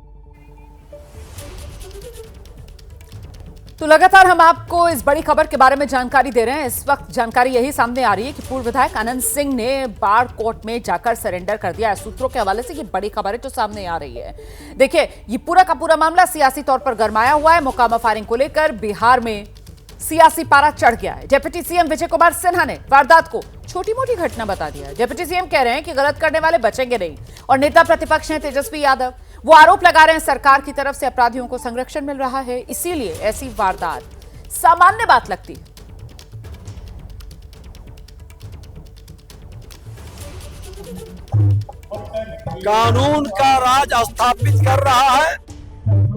तो लगातार हम आपको इस बड़ी खबर के बारे में जानकारी दे रहे हैं। इस वक्त जानकारी यही सामने आ रही है कि पूर्व विधायक अनंत सिंह ने बाढ़ कोर्ट में जाकर सरेंडर कर दिया है। सूत्रों के हवाले से ये बड़ी खबर है जो सामने आ रही है। देखिए, ये पूरा का पूरा मामला सियासी तौर पर गरमाया हुआ है। मोकामा फायरिंग को लेकर बिहार में सियासी पारा चढ़ गया है। डिप्टी सीएम विजय कुमार सिन्हा ने वारदात को छोटी मोटी घटना बता दिया है। डिप्टी सीएम कह रहे हैं कि गलत करने वाले बचेंगे नहीं। और नेता प्रतिपक्ष हैं तेजस्वी यादव, वो आरोप लगा रहे हैं सरकार की तरफ से अपराधियों को संरक्षण मिल रहा है, इसीलिए ऐसी वारदात सामान्य बात लगती है। कानून का राज स्थापित कर रहा है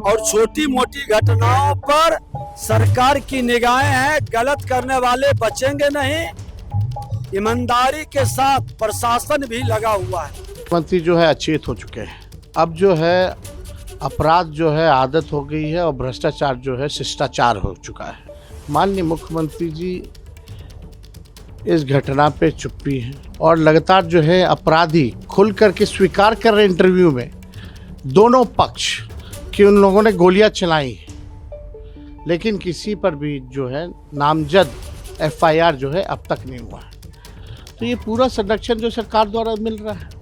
और छोटी मोटी घटनाओं पर सरकार की निगाहें हैं। गलत करने वाले बचेंगे नहीं। ईमानदारी के साथ प्रशासन भी लगा हुआ है। मंत्री जो है अचेत हो चुके हैं। अब जो है अपराध जो है आदत हो गई है और भ्रष्टाचार जो है शिष्टाचार हो चुका है। माननीय मुख्यमंत्री जी इस घटना पे चुप्पी हैं और लगातार जो है अपराधी खुल करके स्वीकार कर रहे इंटरव्यू में दोनों पक्ष कि उन लोगों ने गोलियां चलाई, लेकिन किसी पर भी जो है नामजद FIR जो है अब तक नहीं हुआ। तो ये पूरा संरक्षण जो सरकार द्वारा मिल रहा है।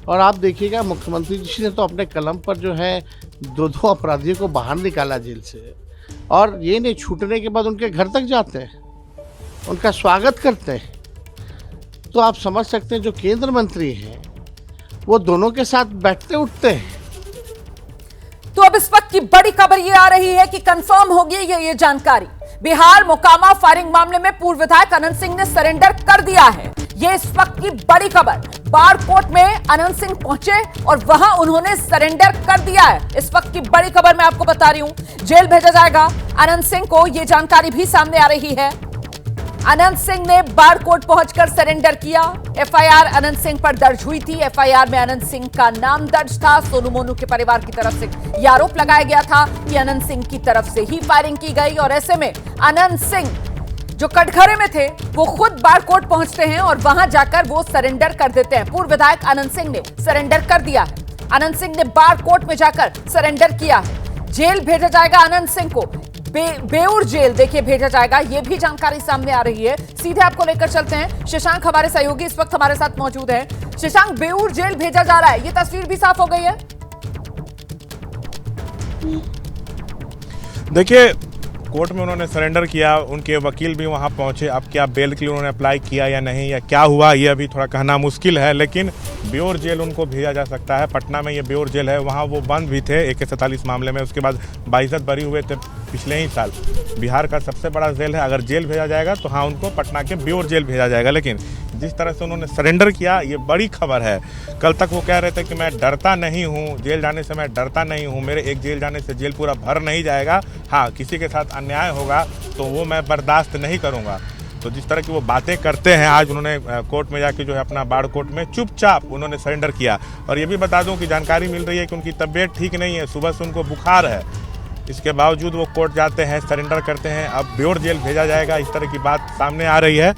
और आप देखिएगा मुख्यमंत्री जी ने तो अपने कलम पर जो है 2 अपराधियों को बाहर निकाला जेल से, और ये नहीं छूटने के बाद उनके घर तक जाते हैं, उनका स्वागत करते हैं। तो आप समझ सकते हैं जो केंद्र मंत्री हैं वो दोनों के साथ बैठते उठते हैं। तो अब इस वक्त की बड़ी खबर ये आ रही है कि कंफर्म हो गई है ये जानकारी। बिहार मोकामा फायरिंग मामले में पूर्व विधायक अनंत सिंह ने सरेंडर कर दिया है। ये इस वक्त की बड़ी खबर। बाढ़ कोर्ट में अनंत सिंह पहुंचे और वहां उन्होंने सरेंडर कर दिया है। इस वक्त की बड़ी खबर मैं आपको बता रही हूं। जेल भेजा जाएगा अनंत सिंह को, यह जानकारी भी सामने आ रही है। अनंत सिंह ने बाढ़ कोर्ट पहुंचकर सरेंडर किया। एफआईआर अनंत सिंह पर दर्ज हुई थी। एफआईआर में अनंत सिंह का नाम दर्ज था। सोनू मोनू के परिवार की तरफ से यह आरोप लगाया गया था कि अनंत सिंह की तरफ से ही फायरिंग की गई और ऐसे में अनंत सिंह जो कटघरे में थे वो खुद बाढ़ कोर्ट पहुंचते हैं और वहां जाकर वो सरेंडर कर देते हैं। पूर्व विधायक अनंत सिंह ने सरेंडर कर दिया है। अनंत सिंह ने बाढ़ कोर्ट में जाकर सरेंडर किया है। जेल भेजा जाएगा अनंत सिंह को, बेऊर जेल देखिए भेजा जाएगा। यह भी जानकारी सामने आ रही है। सीधे आपको लेकर चलते हैं। शशांक हमारे सहयोगी इस वक्त हमारे साथ मौजूद है। शशांक, बेऊर जेल भेजा जा रहा है, ये तस्वीर भी साफ हो गई है। देखिए, कोर्ट में उन्होंने सरेंडर किया, उनके वकील भी वहां पहुंचे। अब क्या बेल के लिए उन्होंने अप्लाई किया या नहीं, या क्या हुआ, ये अभी थोड़ा कहना मुश्किल है, लेकिन बेऊर जेल उनको भेजा जा सकता है। पटना में ये बेऊर जेल है, वहां वो बंद भी थे AK-47 मामले में। उसके बाद बाइज्जत बरी हुए थे पिछले ही साल। बिहार का सबसे बड़ा जेल है। अगर जेल भेजा जाएगा तो हाँ, उनको पटना के बेऊर जेल भेजा जाएगा। लेकिन जिस तरह से उन्होंने सरेंडर किया, ये बड़ी खबर है। कल तक वो कह रहे थे कि मैं डरता नहीं हूँ, जेल जाने से मैं डरता नहीं हूँ, मेरे एक जेल जाने से जेल पूरा भर नहीं जाएगा। हाँ, किसी के साथ अन्याय होगा तो वो मैं बर्दाश्त नहीं करूँगा। तो जिस तरह की वो बातें करते हैं, आज उन्होंने कोर्ट में जाके जो है अपना बाढ़ कोर्ट में चुपचाप उन्होंने सरेंडर किया। और ये भी बता दूं कि जानकारी मिल रही है कि उनकी तबीयत ठीक नहीं है, सुबह से उनको बुखार है। इसके बावजूद वो कोर्ट जाते हैं, सरेंडर करते हैं। अब बेऊर जेल भेजा जाएगा, इस तरह की बात सामने आ रही है।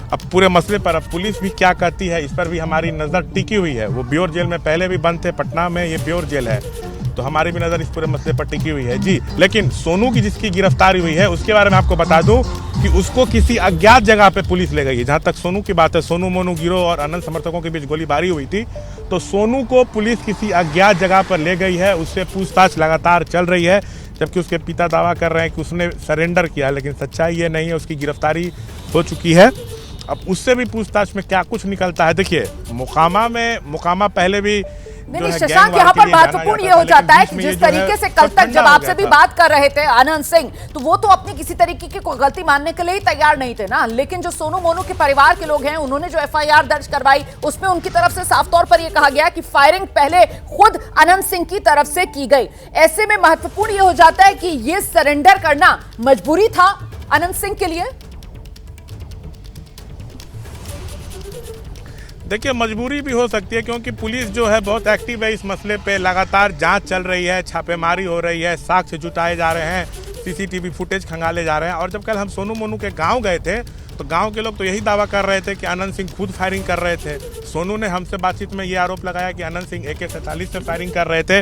अब पूरे मसले पर अब पुलिस भी क्या कहती है, इस पर भी हमारी नज़र टिकी हुई है। वो बेऊर जेल में पहले भी बंद थे, पटना में ये बेऊर जेल है, तो हमारी भी नज़र इस पूरे मसले पर टिकी हुई है जी। लेकिन सोनू की जिसकी गिरफ्तारी हुई है, उसके बारे में आपको बता दूं कि उसको किसी अज्ञात जगह पे पुलिस ले गई है। जहां तक सोनू की बात है, सोनू मोनू गिरोह और अनंत समर्थकों के बीच गोलीबारी हुई थी, तो सोनू को पुलिस किसी अज्ञात जगह पर ले गई है। उससे पूछताछ लगातार चल रही है, जबकि उसके पिता दावा कर रहे हैं कि उसने सरेंडर किया, लेकिन सच्चाई ये नहीं है। उसकी गिरफ्तारी हो चुकी है। अब उससे भी पूछताछ में क्या कुछ निकलता है। देखिए, मोकामा पहले भी नहीं, शशांक, यहाँ पर महत्वपूर्ण ये हो जाता है कि जिस तरीके से कल तक जब आपसे भी बात कर रहे थे अनंत सिंह, तो वो तो अपनी किसी तरीके की कोई गलती मानने के लिए ही तैयार नहीं थे ना। लेकिन जो सोनू मोनू के परिवार के लोग हैं, उन्होंने जो FIR दर्ज करवाई, उसमें उनकी तरफ से साफ तौर पर यह कहा गया कि फायरिंग पहले खुद अनंत सिंह की तरफ से की गई। ऐसे में महत्वपूर्ण ये हो जाता है कि ये सरेंडर करना मजबूरी था अनंत सिंह के लिए। देखिए, मजबूरी भी हो सकती है, क्योंकि पुलिस जो है बहुत एक्टिव है इस मसले पे। लगातार जांच चल रही है, छापेमारी हो रही है, साक्ष्य जुटाए जा रहे हैं, CCTV फुटेज खंगाले जा रहे हैं। और जब कल हम सोनू मोनू के गांव गए थे, तो गांव के लोग तो यही दावा कर रहे थे कि अनंत सिंह खुद फायरिंग कर रहे थे। सोनू ने हमसे बातचीत में ये आरोप लगाया कि अनंत सिंह AK-47 से फायरिंग कर रहे थे।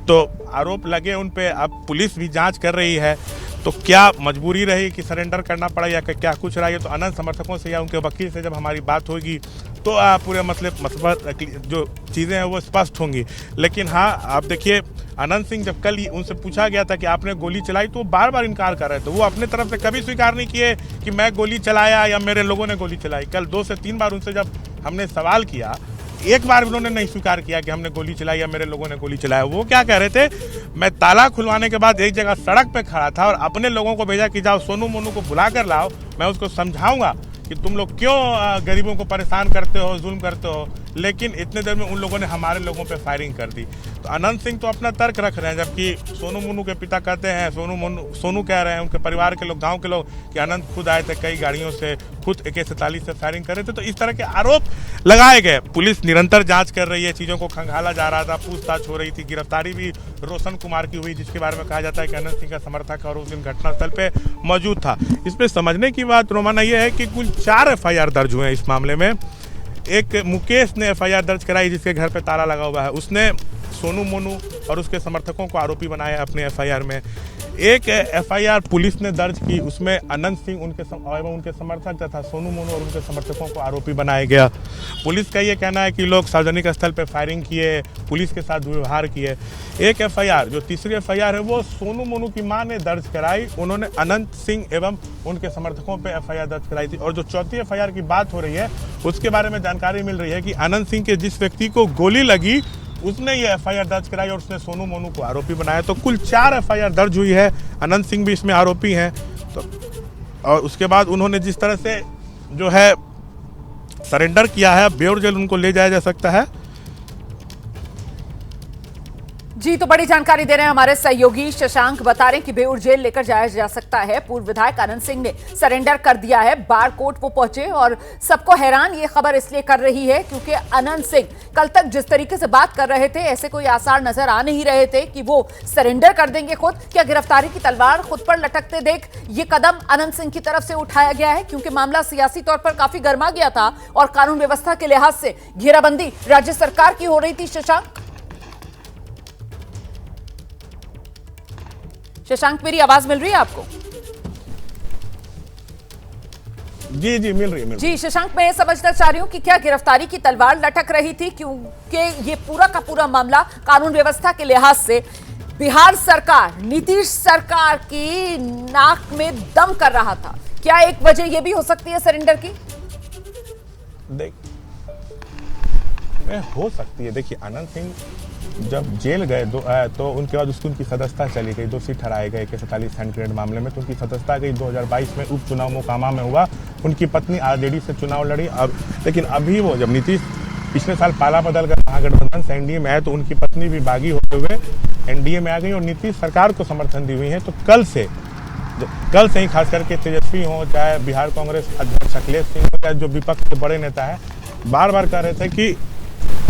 तो आरोप लगे उन पे, अब पुलिस भी जाँच कर रही है। तो क्या मजबूरी रही कि सरेंडर करना पड़ा या क्या कुछ रहा, ये तो अनंत समर्थकों से या उनके वकील से जब हमारी बात होगी तो पूरे मसले जो चीज़ें हैं वो स्पष्ट होंगी। लेकिन हाँ, आप देखिए, अनंत सिंह जब कल उनसे पूछा गया था कि आपने गोली चलाई, तो वो बार बार इनकार कर रहे थे। वो अपने तरफ से कभी स्वीकार नहीं किए कि मैं गोली चलाया या मेरे लोगों ने गोली चलाई। कल 2 से 3 बार उनसे जब हमने सवाल किया, एक बार उन्होंने नहीं स्वीकार किया कि हमने गोली चलाई या मेरे लोगों ने गोली चलाया। वो क्या कह रहे थे, मैं ताला खुलवाने के बाद एक जगह सड़क पे खड़ा था और अपने लोगों को भेजा कि जाओ सोनू मोनू को बुला कर लाओ, मैं उसको समझाऊंगा कि तुम लोग क्यों गरीबों को परेशान करते हो, जुल्म करते हो। लेकिन इतने देर में उन लोगों ने हमारे लोगों पे फायरिंग कर दी। तो अनंत सिंह तो अपना तर्क रख रहे हैं, जबकि सोनू मोनू के पिता कहते हैं, सोनू कह रहे हैं, उनके परिवार के लोग, गांव के लोग, कि अनंत खुद आए थे कई गाड़ियों से, खुद AK-47 से फायरिंग कर रहे थे। तो इस तरह के आरोप लगाए गए। पुलिस निरंतर जांच कर रही है, चीज़ों को खंगाला जा रहा था, पूछताछ हो रही थी। गिरफ्तारी भी रोशन कुमार की हुई, जिसके बारे में कहा जाता है कि अनंत सिंह का समर्थक और उस दिन घटनास्थल पे मौजूद था। इसमें समझने की बात रोमाना यह है कि कुल 4 FIR दर्ज हुए हैं इस मामले में। एक मुकेश ने FIR दर्ज कराई, जिसके घर पे ताला लगा हुआ है। उसने सोनू मोनू और उसके समर्थकों को आरोपी बनाया अपने FIR में। एक एफआईआर पुलिस ने दर्ज की, उसमें अनंत सिंह एवं उनके समर्थक तथा सोनू मोनू और उनके समर्थकों को आरोपी बनाया गया। पुलिस का ये कहना है कि लोग सार्वजनिक स्थल पर फायरिंग किए, पुलिस के साथ दुर्व्यवहार किए। एक एफआईआर, जो तीसरी एफआईआर है, वो सोनू मोनू की मां ने दर्ज कराई। उन्होंने अनंत सिंह एवं उनके समर्थकों पर एफआईआर दर्ज कराई थी। और जो चौथी एफआईआर की बात हो रही है, उसके बारे में जानकारी मिल रही है कि अनंत सिंह के जिस व्यक्ति को गोली लगी उसने ये एफआईआर दर्ज कराई और उसने सोनू मोनू को आरोपी बनाया। तो कुल 4 एफआईआर दर्ज हुई है। अनंत सिंह भी इसमें आरोपी हैं। तो और उसके बाद उन्होंने जिस तरह से जो है सरेंडर किया है, बेउर जेल उनको ले जाया जा सकता है। जी, तो बड़ी जानकारी दे रहे हैं हमारे सहयोगी शशांक, बता रहे हैं कि बेउर जेल लेकर जाया जा सकता है। पूर्व विधायक अनंत सिंह ने सरेंडर कर दिया है। बार कोर्ट वो पहुंचे और सबको हैरान ये खबर इसलिए कर रही है क्योंकि अनंत सिंह कल तक जिस तरीके से बात कर रहे थे, ऐसे कोई आसार नजर आ नहीं रहे थे कि वो सरेंडर कर देंगे खुद। क्या गिरफ्तारी की तलवार खुद पर लटकते देख ये कदम अनंत सिंह की तरफ से उठाया गया है? क्योंकि मामला सियासी तौर पर काफी गर्मा गया था और कानून व्यवस्था के लिहाज से घेराबंदी राज्य सरकार की हो रही थी। शशांक, मेरी आवाज मिल रही है आपको? जी जी, मिल रही है। जी शशांक, मैं ये समझना चाह रही हूँ कि क्या गिरफ्तारी की तलवार लटक रही थी, क्योंकि ये पूरा का पूरा मामला कानून व्यवस्था के लिहाज से बिहार सरकार, नीतीश सरकार की नाक में दम कर रहा था। क्या एक वजह ये भी हो सकती है सरेंडर की? हो सकती है। देखिए, अनंत सिंह जब जेल गए तो उनके बाद उनकी सदस्यता चली गई, दोषी ठहराए गए 47 हैंड ग्रेनेड मामले में। तो उनकी सदस्यता गई। 2022 में उपचुनाव मोकामा में हुआ, उनकी पत्नी आरजेडी से चुनाव लड़ी। लेकिन अभी वो जब नीतीश पिछले साल पाला बदल कर महागठबंधन से एनडीए में आए तो उनकी पत्नी भी बागी होते हुए एनडीए में आ गई और नीतीश सरकार को समर्थन दी हुई है। तो कल से ही खास करके तेजस्वी हो, चाहे बिहार कांग्रेस अध्यक्ष अखिलेश सिंह हो, चाहे जो विपक्ष के बड़े नेता है, बार बार कह रहे थे कि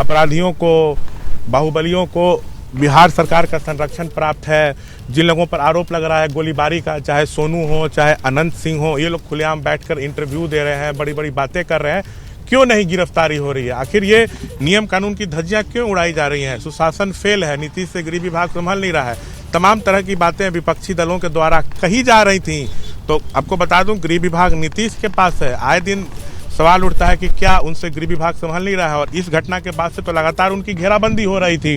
अपराधियों को, बाहुबलियों को बिहार सरकार का संरक्षण प्राप्त है। जिन लोगों पर आरोप लग रहा है गोलीबारी का, चाहे सोनू हो चाहे अनंत सिंह हो, ये लोग खुलेआम बैठकर इंटरव्यू दे रहे हैं, बड़ी बड़ी बातें कर रहे हैं। क्यों नहीं गिरफ्तारी हो रही है? आखिर ये नियम कानून की धज्जियां क्यों उड़ाई जा रही हैं? सुशासन फेल है, नीतीश से गृह विभाग संभाल नहीं रहा है। तमाम तरह की बातें विपक्षी दलों के द्वारा कही जा रही थी। तो आपको बता दूं, गृह विभाग नीतीश के पास है। आए दिन सवाल उठता है कि क्या उनसे गृह विभाग संभाल नहीं रहा है? और इस घटना के बाद से तो लगातार उनकी घेराबंदी हो रही थी।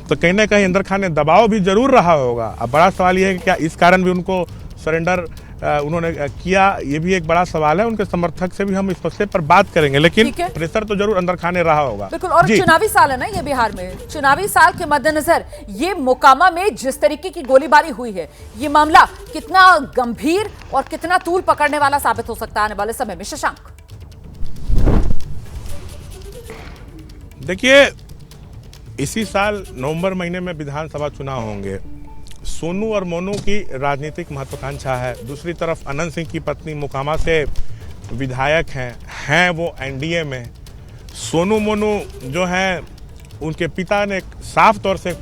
तो कहीं ना कहीं अंदर खाने दबाव भी जरूर रहा होगा। अब बड़ा सवाल यह है कि क्या इस कारण भी उनको सरेंडर उन्होंने किया, ये भी एक बड़ा सवाल है। उनके समर्थक से भी हम इस मसले पर बात करेंगे, लेकिन प्रेशर तो जरूर अंदर खाने रहा होगा। बिल्कुल। और चुनावी साल है ना ये बिहार में, चुनावी साल के मद्देनजर ये मोकामा में जिस तरीके की गोलीबारी हुई है, ये मामला कितना गंभीर और कितना तूल पकड़ने वाला साबित हो सकता है आने वाले समय में? शशांक, देखिए, इसी साल नवंबर महीने में विधानसभा चुनाव होंगे। सोनू और मोनू की राजनीतिक महत्वाकांक्षा है। दूसरी तरफ अनंत सिंह की पत्नी मोकामा से विधायक हैं वो एनडीए में। सोनू मोनू जो हैं, उनके पिता ने साफ तौर से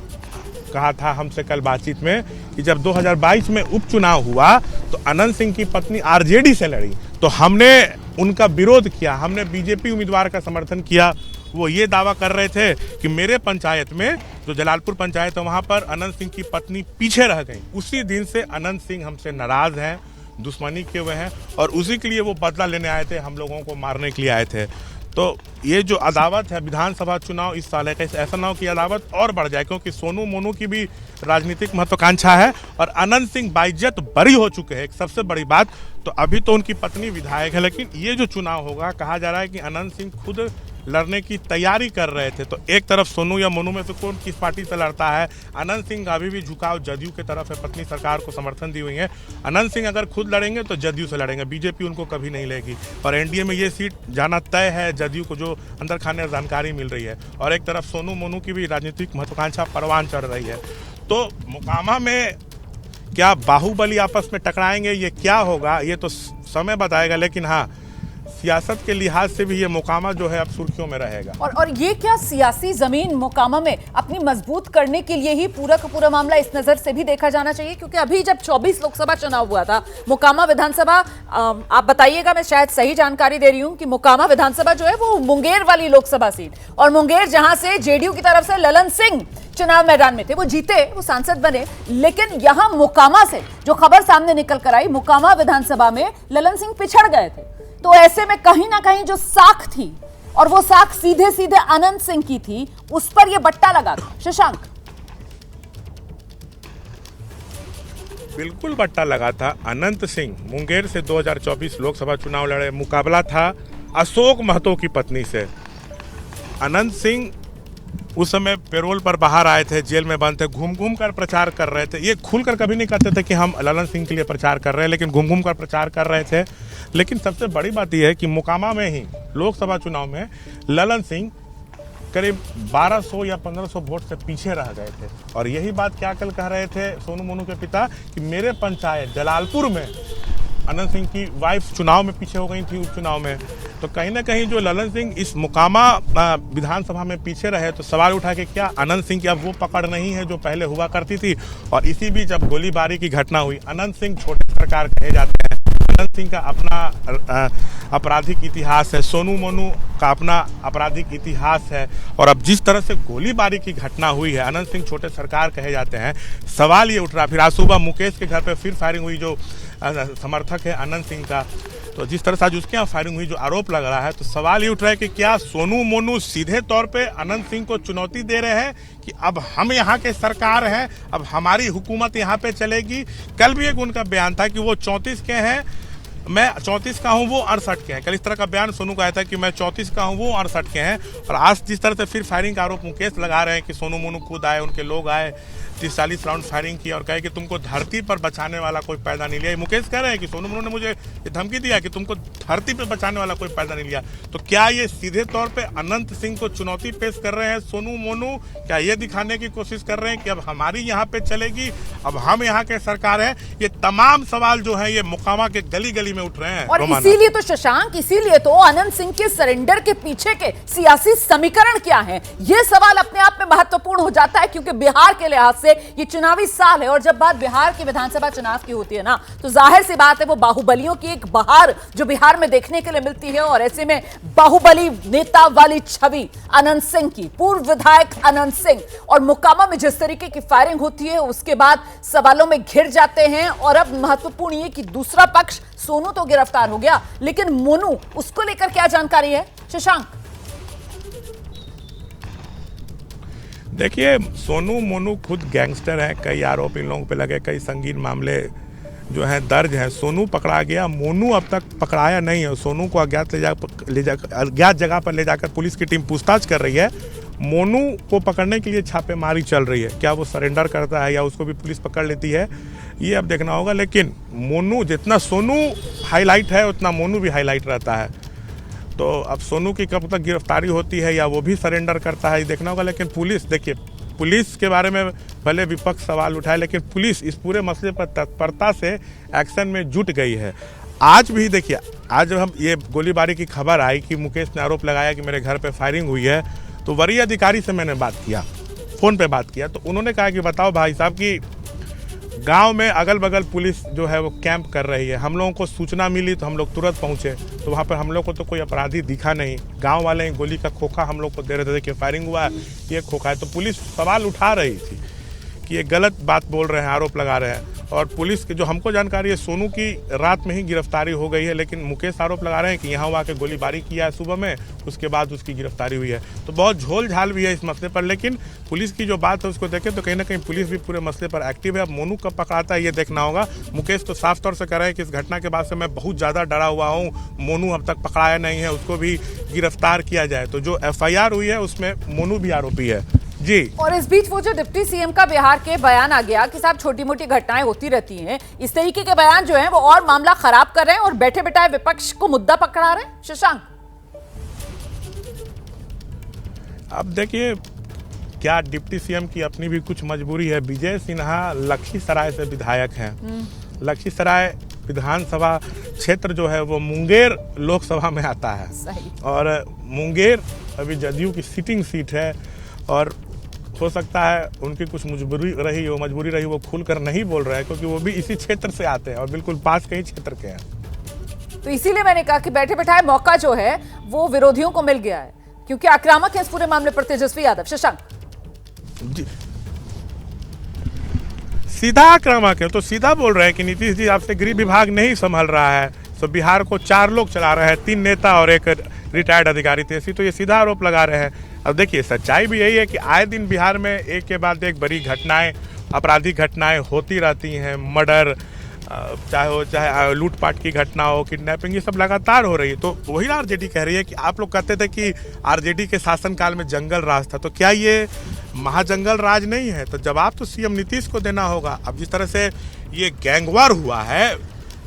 कहा था हमसे कल बातचीत में कि जब 2022 में उपचुनाव हुआ तो अनंत सिंह की पत्नी आरजेडी से लड़ी, तो हमने उनका विरोध किया, हमने बीजेपी उम्मीदवार का समर्थन किया। वो ये दावा कर रहे थे कि मेरे पंचायत में, जो जलालपुर पंचायत है, वहाँ पर अनंत सिंह की पत्नी पीछे रह गई। उसी दिन से अनंत सिंह हमसे नाराज हैं, दुश्मनी किए हुए हैं और उसी के लिए वो बदला लेने आए थे, हम लोगों को मारने के लिए आए थे। तो ये जो अदावत है, विधानसभा चुनाव इस साल है, ऐसा ना हो कि अदावत और बढ़ जाए, क्योंकि सोनू मोनू की भी राजनीतिक महत्वाकांक्षा है और अनंत सिंह बाइज्जत बरी हो चुके हैं। एक सबसे बड़ी बात, तो अभी तो उनकी पत्नी विधायक है, लेकिन ये जो चुनाव होगा, कहा जा रहा है कि अनंत सिंह खुद लड़ने की तैयारी कर रहे थे। तो एक तरफ सोनू या मोनू में से कौन किस पार्टी से लड़ता है? अनंत सिंह का अभी भी झुकाव जदयू की तरफ है, पत्नी सरकार को समर्थन दी हुई है। अनंत सिंह अगर खुद लड़ेंगे तो जदयू से लड़ेंगे, बीजेपी उनको कभी नहीं लेगी और एनडीए में ये सीट जाना तय है जदयू को, जो अंदर खाने जानकारी मिल रही है। और एक तरफ सोनू मोनू की भी राजनीतिक महत्वाकांक्षा परवान चढ़ रही है। तो मोकामा में क्या बाहुबली आपस में टकराएंगे, ये क्या होगा ये तो समय बताएगा। लेकिन हाँ, सियासत के लिहाज से भी ये मोकामा जो है अब सुर्खियों में रहेगा। और ये क्या सियासी जमीन मोकामा में अपनी मजबूत करने के लिए ही पूरा का पूरा मामला इस नजर से भी देखा जाना चाहिए, क्योंकि अभी जब 24 लोकसभा चुनाव हुआ था, मोकामा विधानसभा, आप बताइएगा, मैं शायद सही जानकारी दे रही हूं कि मोकामा विधानसभा जो है वो मुंगेर वाली लोकसभा सीट, और मुंगेर जहां से जेडीयू की तरफ से ललन सिंह चुनाव मैदान में थे, वो जीते, वो सांसद बने, लेकिन यहां मोकामा से जो खबर सामने निकल कर आई, मोकामा विधानसभा में ललन सिंह पिछड़ गए थे। तो ऐसे में कहीं ना कहीं जो साख थी, और वो साख सीधे सीधे अनंत सिंह की थी, उस पर ये बट्टा लगा था। शशांक, बिल्कुल बट्टा लगा था। अनंत सिंह मुंगेर से 2024 लोकसभा चुनाव लड़े, मुकाबला था अशोक महतो की पत्नी से। अनंत सिंह उस समय पैरोल पर बाहर आए थे, जेल में बंद थे, घूम घूम कर प्रचार कर रहे थे। ये खुलकर कभी नहीं कहते थे कि हम ललन सिंह के लिए प्रचार कर रहे हैं, लेकिन घूम घूम कर प्रचार कर रहे थे। लेकिन सबसे बड़ी बात यह है कि मोकामा में ही लोकसभा चुनाव में ललन सिंह करीब 1200 या 1500 वोट से पीछे रह गए थे। और यही बात क्या कल कह रहे थे सोनू मोनू के पिता कि मेरे पंचायत जलालपुर में अनंत सिंह की वाइफ चुनाव में पीछे हो गई थी, उपचुनाव में। तो कहीं ना कहीं जो ललन सिंह इस मोकामा विधानसभा में पीछे रहे, तो सवाल उठा कि क्या अनंत सिंह की अब वो पकड़ नहीं है जो पहले हुआ करती थी। और इसी बीच जब गोलीबारी की घटना हुई, अनंत सिंह छोटे सरकार कहे जाते हैं, अनंत सिंह का अपना आपराधिक इतिहास है, सोनू मोनू का अपना आपराधिक इतिहास है, और अब जिस तरह से गोलीबारी की घटना हुई है, अनंत सिंह छोटे सरकार कहे जाते हैं। सवाल ये उठ रहा, फिर आज सुबह मुकेश के घर पे फिर फायरिंग हुई, जो समर्थक है अनंत सिंह का, तो जिस तरह से आज उसके यहाँ फायरिंग हुई, जो आरोप लग रहा है, तो सवाल ये उठ रहा है कि क्या सोनू मोनू सीधे तौर पे अनंत सिंह को चुनौती दे रहे हैं कि अब हम यहाँ के सरकार हैं, अब हमारी हुकूमत यहाँ पे चलेगी। कल भी एक उनका बयान था कि वो 34 के हैं, मैं 34 का हूँ, वो 68 के हैं। कल इस तरह का बयान सोनू का आया था कि मैं 34 का हूँ, वो 68 के हैं। और आज जिस तरह से फिर फायरिंग का आरोप मुकेश लगा रहे हैं कि सोनू मोनू खुद आए, उनके लोग आए, 30-40 राउंड फायरिंग की और कहे कि तुमको धरती पर बचाने वाला कोई पैदा नहीं लिया। मुकेश कह रहे हैं कि सोनू मोनू ने मुझे ये धमकी दिया कि तुमको धरती पर बचाने वाला कोई पैदा नहीं लिया। तो क्या ये सीधे तौर पे अनंत सिंह को चुनौती पेश कर रहे हैं सोनू मोनू? क्या ये दिखाने की कोशिश कर रहे हैं कि अब हमारी यहाँ पे चलेगी, अब हम यहाँ के सरकार है? ये तमाम सवाल जो है ये मोकामा के गली गली में उठ रहे हैं। और इसीलिए तो शशांक, इसीलिए तो अनंत सिंह के सरेंडर के पीछे के सियासी समीकरण क्या है, ये सवाल अपने आप में महत्वपूर्ण हो जाता है, क्योंकि बिहार के लिहाज से ये चुनावी साल है। और जब बात बिहार के विधानसभा चुनाव की होती है ना, तो जाहिर सी बात है वो बाहुबलियों की एक बहार जो बिहार में देखने के लिए मिलती है। और ऐसे में बाहुबली नेता वाली छवि अनंत सिंह की, पूर्व विधायक अनंत सिंह, और मोकामा में जिस तरीके की फायरिंग होती है, उसके बाद सवालों में घिर जाते हैं। और अब महत्वपूर्ण ये कि दूसरा पक्ष, सोनू तो गिरफ्तार हो गया, लेकिन मोनू, उसको लेकर क्या जानकारी है शशांक? देखिए, सोनू मोनू खुद गैंगस्टर हैं, कई आरोप इन लोगों पे लगे, कई संगीन मामले जो हैं दर्ज हैं। सोनू पकड़ा गया, मोनू अब तक पकड़ाया नहीं है। सोनू को अज्ञात जगह पर ले जाकर पुलिस की टीम पूछताछ कर रही है। मोनू को पकड़ने के लिए छापेमारी चल रही है। क्या वो सरेंडर करता है या उसको भी पुलिस पकड़ लेती है, ये अब देखना होगा। लेकिन मोनू, जितना सोनू हाईलाइट है उतना मोनू भी हाईलाइट रहता है। तो अब सोनू की कब तक गिरफ्तारी होती है या वो भी सरेंडर करता है, ये देखना होगा। लेकिन पुलिस, देखिए, पुलिस के बारे में भले विपक्ष सवाल उठाए, लेकिन पुलिस इस पूरे मसले पर तत्परता से एक्शन में जुट गई है। आज भी देखिए, आज जब हम ये गोलीबारी की खबर आई कि मुकेश ने आरोप लगाया कि मेरे घर पे फायरिंग हुई है, तो वरीय अधिकारी से मैंने बात किया, फ़ोन पे बात किया, तो उन्होंने कहा कि बताओ भाई साहब कि गांव में अगल बगल पुलिस जो है वो कैंप कर रही है, हम लोगों को सूचना मिली तो हम लोग तुरंत पहुंचे, तो वहाँ पर हम लोग को तो कोई अपराधी दिखा नहीं। गांव वाले गोली का खोखा हम लोग को दे रहे थे कि फायरिंग हुआ है, ये खोखा है। तो पुलिस सवाल उठा रही थी कि ये गलत बात बोल रहे हैं, आरोप लगा रहे हैं। और पुलिस की जो हमको जानकारी है, सोनू की रात में ही गिरफ्तारी हो गई है, लेकिन मुकेश आरोप लगा रहे हैं कि यहाँ आके गोलीबारी किया है सुबह में, उसके बाद उसकी गिरफ्तारी हुई है। तो बहुत झोल झाल भी है इस मसले पर। लेकिन पुलिस की जो बात है उसको देखें तो कहीं ना कहीं पुलिस भी पूरे मसले पर एक्टिव है। अब मोनू कब पकड़ाता है ये देखना होगा। मुकेश तो साफ तौर से कह रहे हैं कि इस घटना के बाद से मैं बहुत ज़्यादा डरा हुआ हूँ, मोनू अब तक पकड़ाया नहीं है, उसको भी गिरफ्तार किया जाए। तो जो FIR हुई है उसमें मोनू भी आरोपी है जी। और इस बीच वो जो डिप्टी सीएम का बिहार के बयान आ गया कि साहब छोटी मोटी घटनाएं होती रहती हैं, इस तरीके के बयान जो हैं वो और मामला खराब कर रहे हैं और बैठे बैठाए विपक्ष को मुद्दा पकड़ा रहे हैं। शशांक, अब देखिए, क्या डिप्टी सीएम की अपनी भी कुछ मजबूरी है। विजय सिन्हा लखीसराय से विधायक हैं। लखीसराय विधानसभा क्षेत्र जो है वो मुंगेर लोकसभा में आता है। सही। और मुंगेर अभी जदयू की सिटिंग सीट है और हो सकता है उनकी कुछ मजबूरी रही वो खुलकर नहीं बोल रहे हैं, क्योंकि वो भी इसी क्षेत्र से आते हैं और बिल्कुल पास के ही क्षेत्र के हैं। तो इसीलिए मैंने कहा कि बैठे बैठाए मौका जो है वो विरोधियों को मिल गया है, क्योंकि आक्रामक है इस पूरे मामले पर तेजस्वी यादव। शशांक जी, सीधा आक्रामक है, तो सीधा बोल रहे हैं कि नीतीश जी आपसे गृह विभाग नहीं संभाल रहा है। तो बिहार को 4 लोग चला रहे हैं, 3 नेता और एक रिटायर्ड अधिकारी थे, तो ये सीधा आरोप लगा रहे हैं। अब देखिए सच्चाई भी यही है कि आए दिन बिहार में एक के बाद एक बड़ी घटनाएं, आपराधिक घटनाएं होती रहती हैं। मर्डर, चाहे लूटपाट की घटना हो, किडनैपिंग, ये सब लगातार हो रही है। तो वही आरजेडी कह रही है कि आप लोग कहते थे कि आरजेडी के शासनकाल में जंगल राज था, तो क्या ये महाजंगल राज नहीं है? तो जवाब तो सीएम नीतीश को देना होगा। अब जिस तरह से ये गैंगवार हुआ है,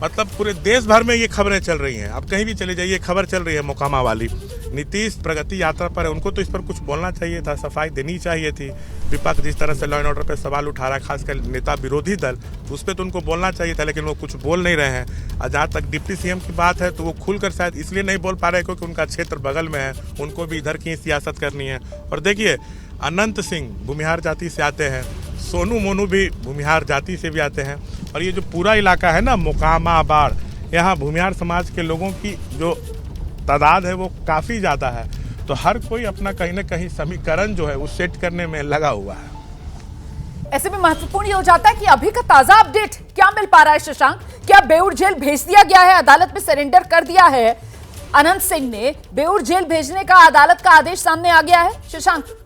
मतलब पूरे देश भर में ये खबरें चल रही हैं। अब कहीं भी चले जाइए खबर चल रही है मोकामा वाली। नीतीश प्रगति यात्रा पर है, उनको तो इस पर कुछ बोलना चाहिए था, सफाई देनी चाहिए थी। विपक्ष जिस तरह से लॉ एंड ऑर्डर पर सवाल उठा रहा है, खासकर नेता विरोधी दल, उस पर तो उनको बोलना चाहिए था, लेकिन वो कुछ बोल नहीं रहे हैं। और जहाँ तक डिप्टी सीएम की बात है तो वो खुलकर शायद इसलिए नहीं बोल पा रहे क्योंकि उनका क्षेत्र बगल में है, उनको भी इधर की सियासत करनी है। और देखिए अनंत सिंह भूमिहार जाति से आते हैं, सोनू मोनू भी भूमिहार जाति से भी आते हैं। और ये जो पूरा इलाका है ना मोकामा बाढ़, यहाँ भूमिहार समाज के लोगों की जो तादाद है वो काफ़ी ज़्यादा है। तो हर कोई अपना कहीं ना कहीं समीकरण जो है वो सेट करने में लगा हुआ है। ऐसे में महत्वपूर्ण ये हो जाता है कि अभी का ताजा अपडेट क्या मिल पा रहा है शशांक? क्या बेउर जेल भेज दिया गया है? अदालत में सरेंडर कर दिया है अनंत सिंह ने, बेउर जेल भेजने का अदालत का आदेश सामने आ गया है शशांक?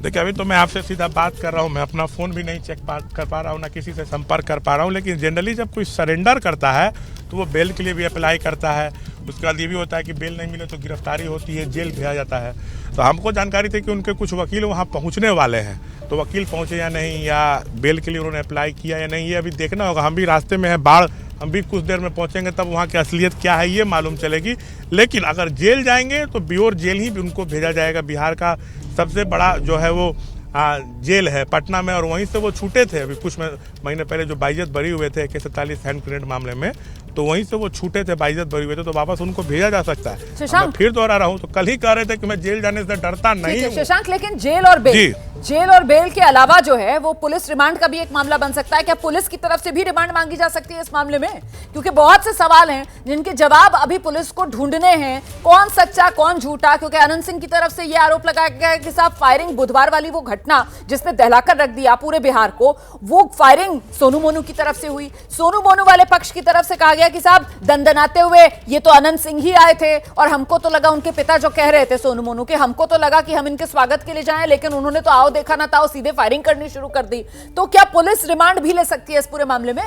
देखिए अभी तो मैं आपसे सीधा बात कर रहा हूँ, मैं अपना फ़ोन भी नहीं चेक कर पा रहा हूँ, ना किसी से संपर्क कर पा रहा हूँ। लेकिन जनरली जब कोई सरेंडर करता है तो वो बेल के लिए भी अप्लाई करता है। उसके बाद ये भी होता है कि बेल नहीं मिले तो गिरफ्तारी होती है, जेल भेजा जाता है। तो हमको जानकारी थी कि उनके कुछ वकील वहाँ पहुँचने वाले हैं, तो वकील पहुँचे या नहीं, या बेल के लिए उन्होंने अप्लाई किया या नहीं, ये अभी देखना होगा। हम भी रास्ते में हैं, बाढ़, हम भी कुछ देर में पहुँचेंगे, तब वहाँ की असलियत क्या है ये मालूम चलेगी। लेकिन अगर जेल जाएंगे तो बेउर जेल ही उनको भेजा जाएगा। बिहार का सबसे बड़ा जो है वो जेल है पटना में, और वहीं से वो छूटे थे अभी कुछ महीने पहले जो बाइज्जत बरी हुए थे AK-47 हैंड ग्रेनेड मामले में, तो वहीं से वो छूटे थे, बाइज्जत बरी हुए थे, तो वापस उनको भेजा जा सकता है। मैं फिर दोहरा रहा हूँ, तो कल ही कह रहे थे कि मैं जेल जाने से डरता नहीं हूँ शशांक, लेकिन जेल और बेल के अलावा जो है वो पुलिस रिमांड का भी एक मामला बन सकता है। क्या पुलिस की तरफ से भी रिमांड मांगी जा सकती है इस मामले में? क्योंकि बहुत से सवाल हैं जिनके जवाब अभी पुलिस को ढूंढने हैं, कौन सच्चा कौन झूठा। क्योंकि अनंत सिंह की तरफ से यह आरोप लगाया गया है कि साहब फायरिंग बुधवार वाली वो घटना जिसने दहलाकर रख दिया पूरे बिहार को, वो फायरिंग सोनू मोनू की तरफ से हुई। सोनू मोनू वाले पक्ष की तरफ से कहा गया कि साहब दंदनाते हुए ये तो अनंत सिंह ही आए थे, और हमको तो लगा, उनके पिता जो कह रहे थे सोनू मोनू के, हमको तो लगा कि हम इनके स्वागत के लिए जाएं, लेकिन उन्होंने तो आओ देखा ना था, सीधे फायरिंग करनी शुरू कर दी। तो क्या पुलिस रिमांड भी ले सकती है इस पूरे मामले में?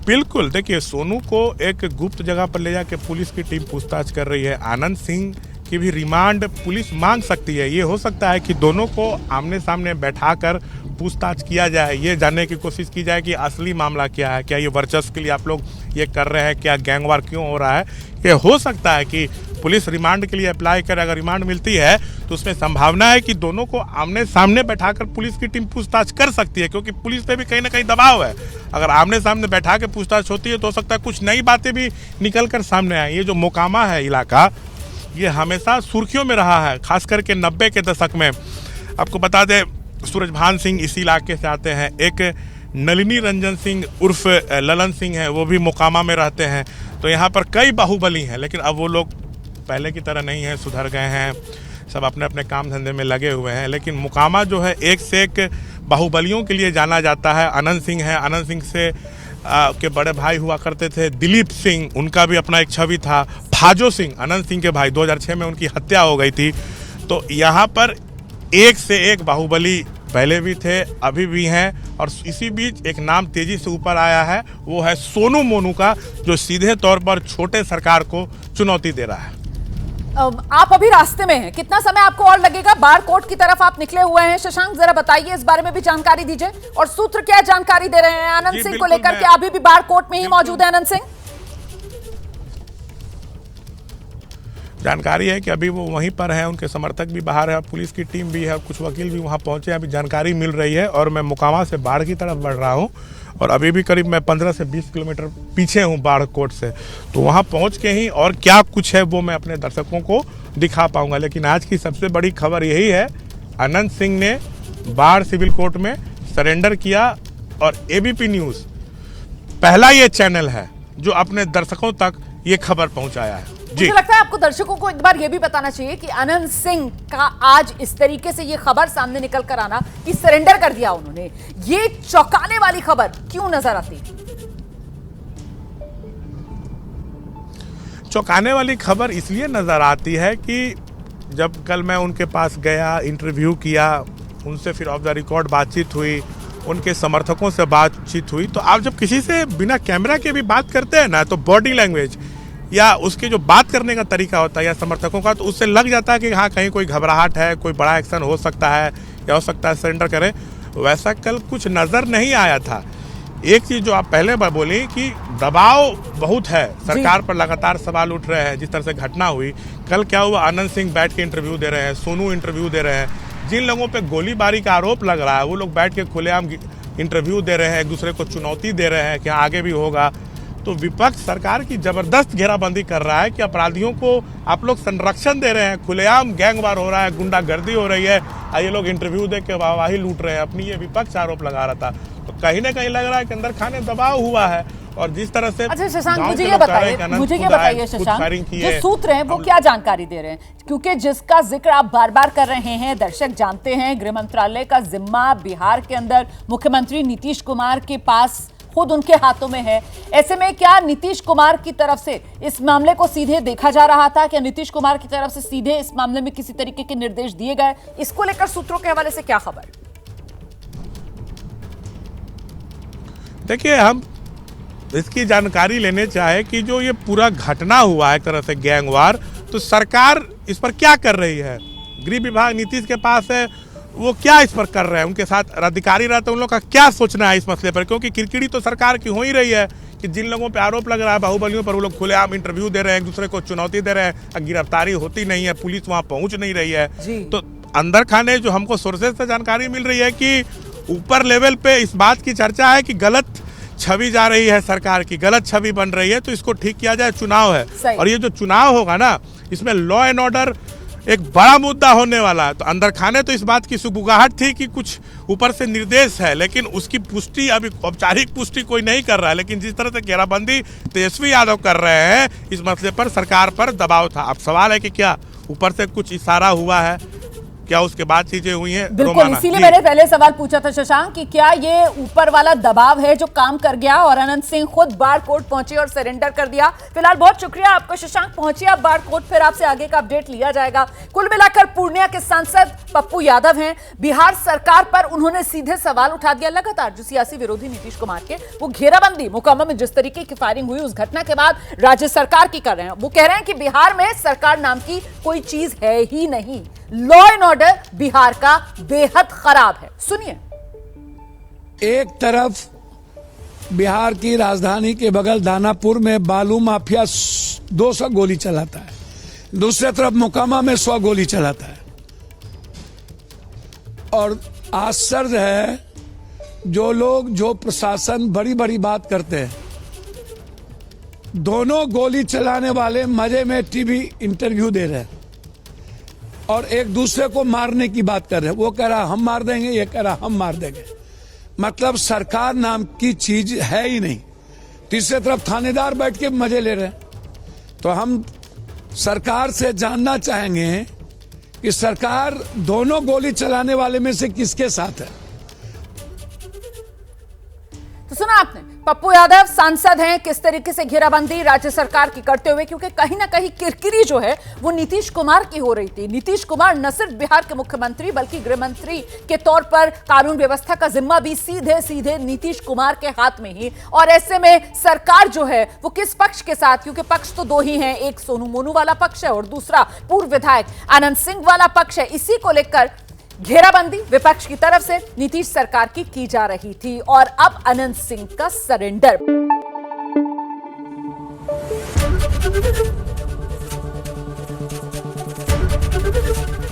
बिल्कुल, देखिए सोनू को एक गुप्त जगह पर ले जाके पुलिस की टीम पूछताछ कर रही है। आनंद सिंह की भी रिमांड पुलिस मांग सकती है। ये हो सकता है कि दोनों को आमने सामने बैठाकर पूछताछ किया जाए, ये जानने की कोशिश की जाए कि असली मामला क्या है, क्या ये वर्चस्व के लिए आप लोग ये कर रहे हैं, क्या गैंगवार क्यों हो रहा है। ये हो सकता है कि पुलिस रिमांड के लिए अप्लाई करे, अगर रिमांड मिलती है तो उसमें संभावना है कि दोनों को आमने सामने बैठाकर पुलिस की टीम पूछताछ कर सकती है, क्योंकि पुलिस पे भी कहीं ना कहीं दबाव है। अगर आमने सामने बैठा के पूछताछ होती है तो हो सकता है कुछ नई बातें भी निकल कर सामने आए। ये जो मोकामा है इलाका, ये हमेशा सुर्खियों में रहा है, खास करके 90 के दशक में। आपको बता दें सूरजभान सिंह इसी इलाके से आते हैं, एक नलिनी रंजन सिंह उर्फ ललन सिंह है, वो भी मोकामा में रहते हैं। तो यहाँ पर कई बाहुबली हैं, लेकिन अब वो लोग पहले की तरह नहीं हैं, सुधर गए हैं, सब अपने अपने काम धंधे में लगे हुए हैं। लेकिन मोकामा जो है एक से एक बाहुबलियों के लिए जाना जाता है। अनंत सिंह है, अनंत सिंह से के बड़े भाई हुआ करते थे दिलीप सिंह, उनका भी अपना एक छवि था। भाजो सिंह अनंत सिंह के भाई, 2006 में उनकी हत्या हो गई थी। तो यहाँ पर एक से एक बाहुबली पहले भी थे, अभी भी हैं। और इसी बीच एक नाम तेजी से ऊपर आया है, वो है सोनू मोनू का, जो सीधे तौर पर छोटे सरकार को चुनौती दे रहा है। आप अभी रास्ते में हैं, कितना समय आपको और लगेगा? बाढ़ कोट की तरफ आप निकले हुए हैं शशांक, जरा बताइए इस बारे में भी जानकारी दीजिए, और सूत्र क्या जानकारी दे रहे हैं अनंत सिंह को लेकर के? अभी भी बाढ़ कोट में ही मौजूद है अनंत सिंह? जानकारी है कि अभी वो वहीं पर हैं, उनके समर्थक भी बाहर है, पुलिस की टीम भी है, कुछ वकील भी वहाँ पहुँचे, अभी जानकारी मिल रही है। और मैं मोकामा से बाढ़ की तरफ बढ़ रहा हूँ और अभी भी करीब मैं 15 से 20 किलोमीटर पीछे हूँ बाढ़ कोट से, तो वहाँ पहुँच के ही और क्या कुछ है वो मैं अपने दर्शकों को दिखा पाऊँगा। लेकिन आज की सबसे बड़ी खबर यही है, अनंत सिंह ने बाढ़ सिविल कोर्ट में सरेंडर किया और एबीपी न्यूज़ पहला ये चैनल है जो अपने दर्शकों तक ये खबर पहुँचाया है। मुझे लगता है आपको दर्शकों को एक बार ये भी बताना चाहिए कि अनंत सिंह का आज इस तरीके से ये खबर सामने निकल कर आना कि सरेंडर कर दिया उन्होंने, ये चौंकाने वाली खबर क्यों नजर आती? चौंकाने वाली खबर इसलिए नजर आती है कि जब कल मैं उनके पास गया, इंटरव्यू किया, उनसे फिर ऑफ द रिकॉर्ड बातचीत हुई, उनके समर्थकों से बातचीत हुई, तो आप जब किसी से बिना कैमरा के भी बात करते हैं ना, तो बॉडी लैंग्वेज या उसके जो बात करने का तरीका होता है या समर्थकों का, तो उससे लग जाता है कि हाँ कहीं कोई घबराहट है, कोई बड़ा एक्शन हो सकता है या हो सकता है सरेंडर करें। वैसा कल कुछ नज़र नहीं आया था। एक चीज़ जो आप पहले बोली कि दबाव बहुत है, सरकार पर लगातार सवाल उठ रहे हैं, जिस तरह से घटना हुई कल क्या हुआ, आनंद सिंह बैठ के इंटरव्यू दे रहे हैं, सोनू इंटरव्यू दे रहे हैं, जिन लोगों पे गोलीबारी का आरोप लग रहा है वो लोग बैठ के खुलेआम इंटरव्यू दे रहे हैं, एक दूसरे को चुनौती दे रहे हैं कि आगे भी होगा। तो विपक्ष सरकार की जबरदस्त घेराबंदी कर रहा है कि अपराधियों को आप लोग संरक्षण दे रहे हैं, खुलेआम गैंगवार हो रहा है, गुंडागर्दी हो रही है, ये लोग इंटरव्यू दे के वाहवाही लूट रहे हैं, अपनी ये विपक्ष आरोप लगा रहा था। तो कहीं ना कहीं लग रहा है कि अंदर खाने दबाव हुआ है। और जिस तरह से अच्छा शशांक, मुझे ये बताइए शशांक, जो सूत्र हैं वो क्या जानकारी दे रहे हैं? क्योंकि जिसका जिक्र आप बार बार कर रहे हैं, दर्शक जानते हैं, गृह मंत्रालय का जिम्मा बिहार के अंदर मुख्यमंत्री नीतीश कुमार के पास खुद उनके हाथों में है। ऐसे में क्या नीतीश कुमार की तरफ से इस मामले को सीधे देखा जा रहा था? क्या नीतीश कुमार की तरफ से सीधे इस मामले में किसी तरीके के निर्देश दिए गए? इसको लेकर सूत्रों के हवाले से क्या खबर? देखिए, हम इसकी जानकारी लेने चाहे कि जो ये पूरा घटना हुआ है एक तरह से गैंगवार, तो सरकार इस पर क्या कर रही है? गृह विभाग नीतीश के पास है, वो क्या इस पर कर रहे हैं? उनके साथ अधिकारी रहते हैं, उन लोग का क्या सोचना है इस मसले पर? क्योंकि किरकिरी तो सरकार की हो ही रही है कि जिन लोगों पे आरोप लग रहा है बाहुबलियों पर, वो लोग खुलेआम इंटरव्यू दे रहे हैं, एक दूसरे को चुनौती दे रहे हैं, गिरफ्तारी होती नहीं है, पुलिस वहां पहुंच नहीं रही है। तो अंदर खाने जो हमको सोर्सेज से जानकारी मिल रही है कि ऊपर लेवल पे इस बात की चर्चा है कि गलत छवि जा रही है, सरकार की गलत छवि बन रही है, तो इसको ठीक किया जाए। चुनाव है और ये जो चुनाव होगा ना, इसमें लॉ एंड ऑर्डर एक बड़ा मुद्दा होने वाला है। तो अंदर खाने तो इस बात की सुगबुगाहट थी कि कुछ ऊपर से निर्देश है, लेकिन उसकी पुष्टि अभी औपचारिक पुष्टि कोई नहीं कर रहा है। लेकिन जिस तरह से घेराबंदी तेजस्वी यादव कर रहे हैं, इस मसले पर सरकार पर दबाव था। अब सवाल है कि क्या ऊपर से कुछ इशारा हुआ है, क्या उसके बाद चीजें हुई हैं? बिल्कुल, इसीलिए मैंने पहले सवाल पूछा था शशांक कि क्या ये ऊपर वाला दबाव है जो काम कर गया और अनंत सिंह खुद बाढ़ कोर्ट पहुंचे और सरेंडर कर दिया। फिलहाल बहुत शुक्रिया आपका शशांक, पहुंचिए आप बाढ़ कोर्ट, फिर आपसे आगे का अपडेट लिया जाएगा। कुल मिलाकर पूर्णिया के सांसद पप्पू यादव हैं, बिहार सरकार पर उन्होंने सीधे सवाल उठा दिया। लगातार जो सियासी विरोधी नीतीश कुमार के वो घेराबंदी मोकामा में जिस तरीके की फायरिंग हुई उस घटना के बाद राज्य सरकार की कर रहे हैं। वो कह रहे हैं कि बिहार में सरकार नाम की कोई चीज है ही नहीं, लॉ एंड ऑर्डर बिहार का बेहद खराब है। सुनिए। एक तरफ बिहार की राजधानी के बगल दानापुर में बालू माफिया 200 गोली चलाता है, दूसरी तरफ मोकामा में 100 गोली चलाता है। और आश्चर्य है, जो लोग जो प्रशासन बड़ी बड़ी बात करते हैं, दोनों गोली चलाने वाले मजे में टीवी इंटरव्यू दे रहे हैं और एक दूसरे को मारने की बात कर रहे हैं। वो कह रहा हम मार देंगे, ये कह रहा हम मार देंगे। मतलब सरकार नाम की चीज है ही नहीं। तीसरी तरफ थानेदार बैठ के मजे ले रहे हैं। तो हम सरकार से जानना चाहेंगे कि सरकार दोनों गोली चलाने वाले में से किसके साथ है। तो सुना आपने, पप्पू यादव सांसद हैं, किस तरीके से घेराबंदी राज्य सरकार की करते हुए, क्योंकि कहीं ना कहीं किरकिरी जो है वो नीतीश कुमार की हो रही थी। नीतीश कुमार न सिर्फ बिहार के मुख्यमंत्री बल्कि गृह मंत्री के तौर पर कानून व्यवस्था का जिम्मा भी सीधे सीधे नीतीश कुमार के हाथ में ही। और ऐसे में सरकार जो है वो किस पक्ष के साथ, क्योंकि पक्ष तो दो ही हैं, एक सोनू मोनू वाला पक्ष है और दूसरा पूर्व विधायक अनंत सिंह वाला पक्ष है। इसी को लेकर घेराबंदी विपक्ष की तरफ से नीतीश सरकार की जा रही थी और अब अनंत सिंह का सरेंडर।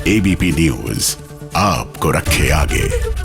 एबीपी न्यूज आपको रखे आगे।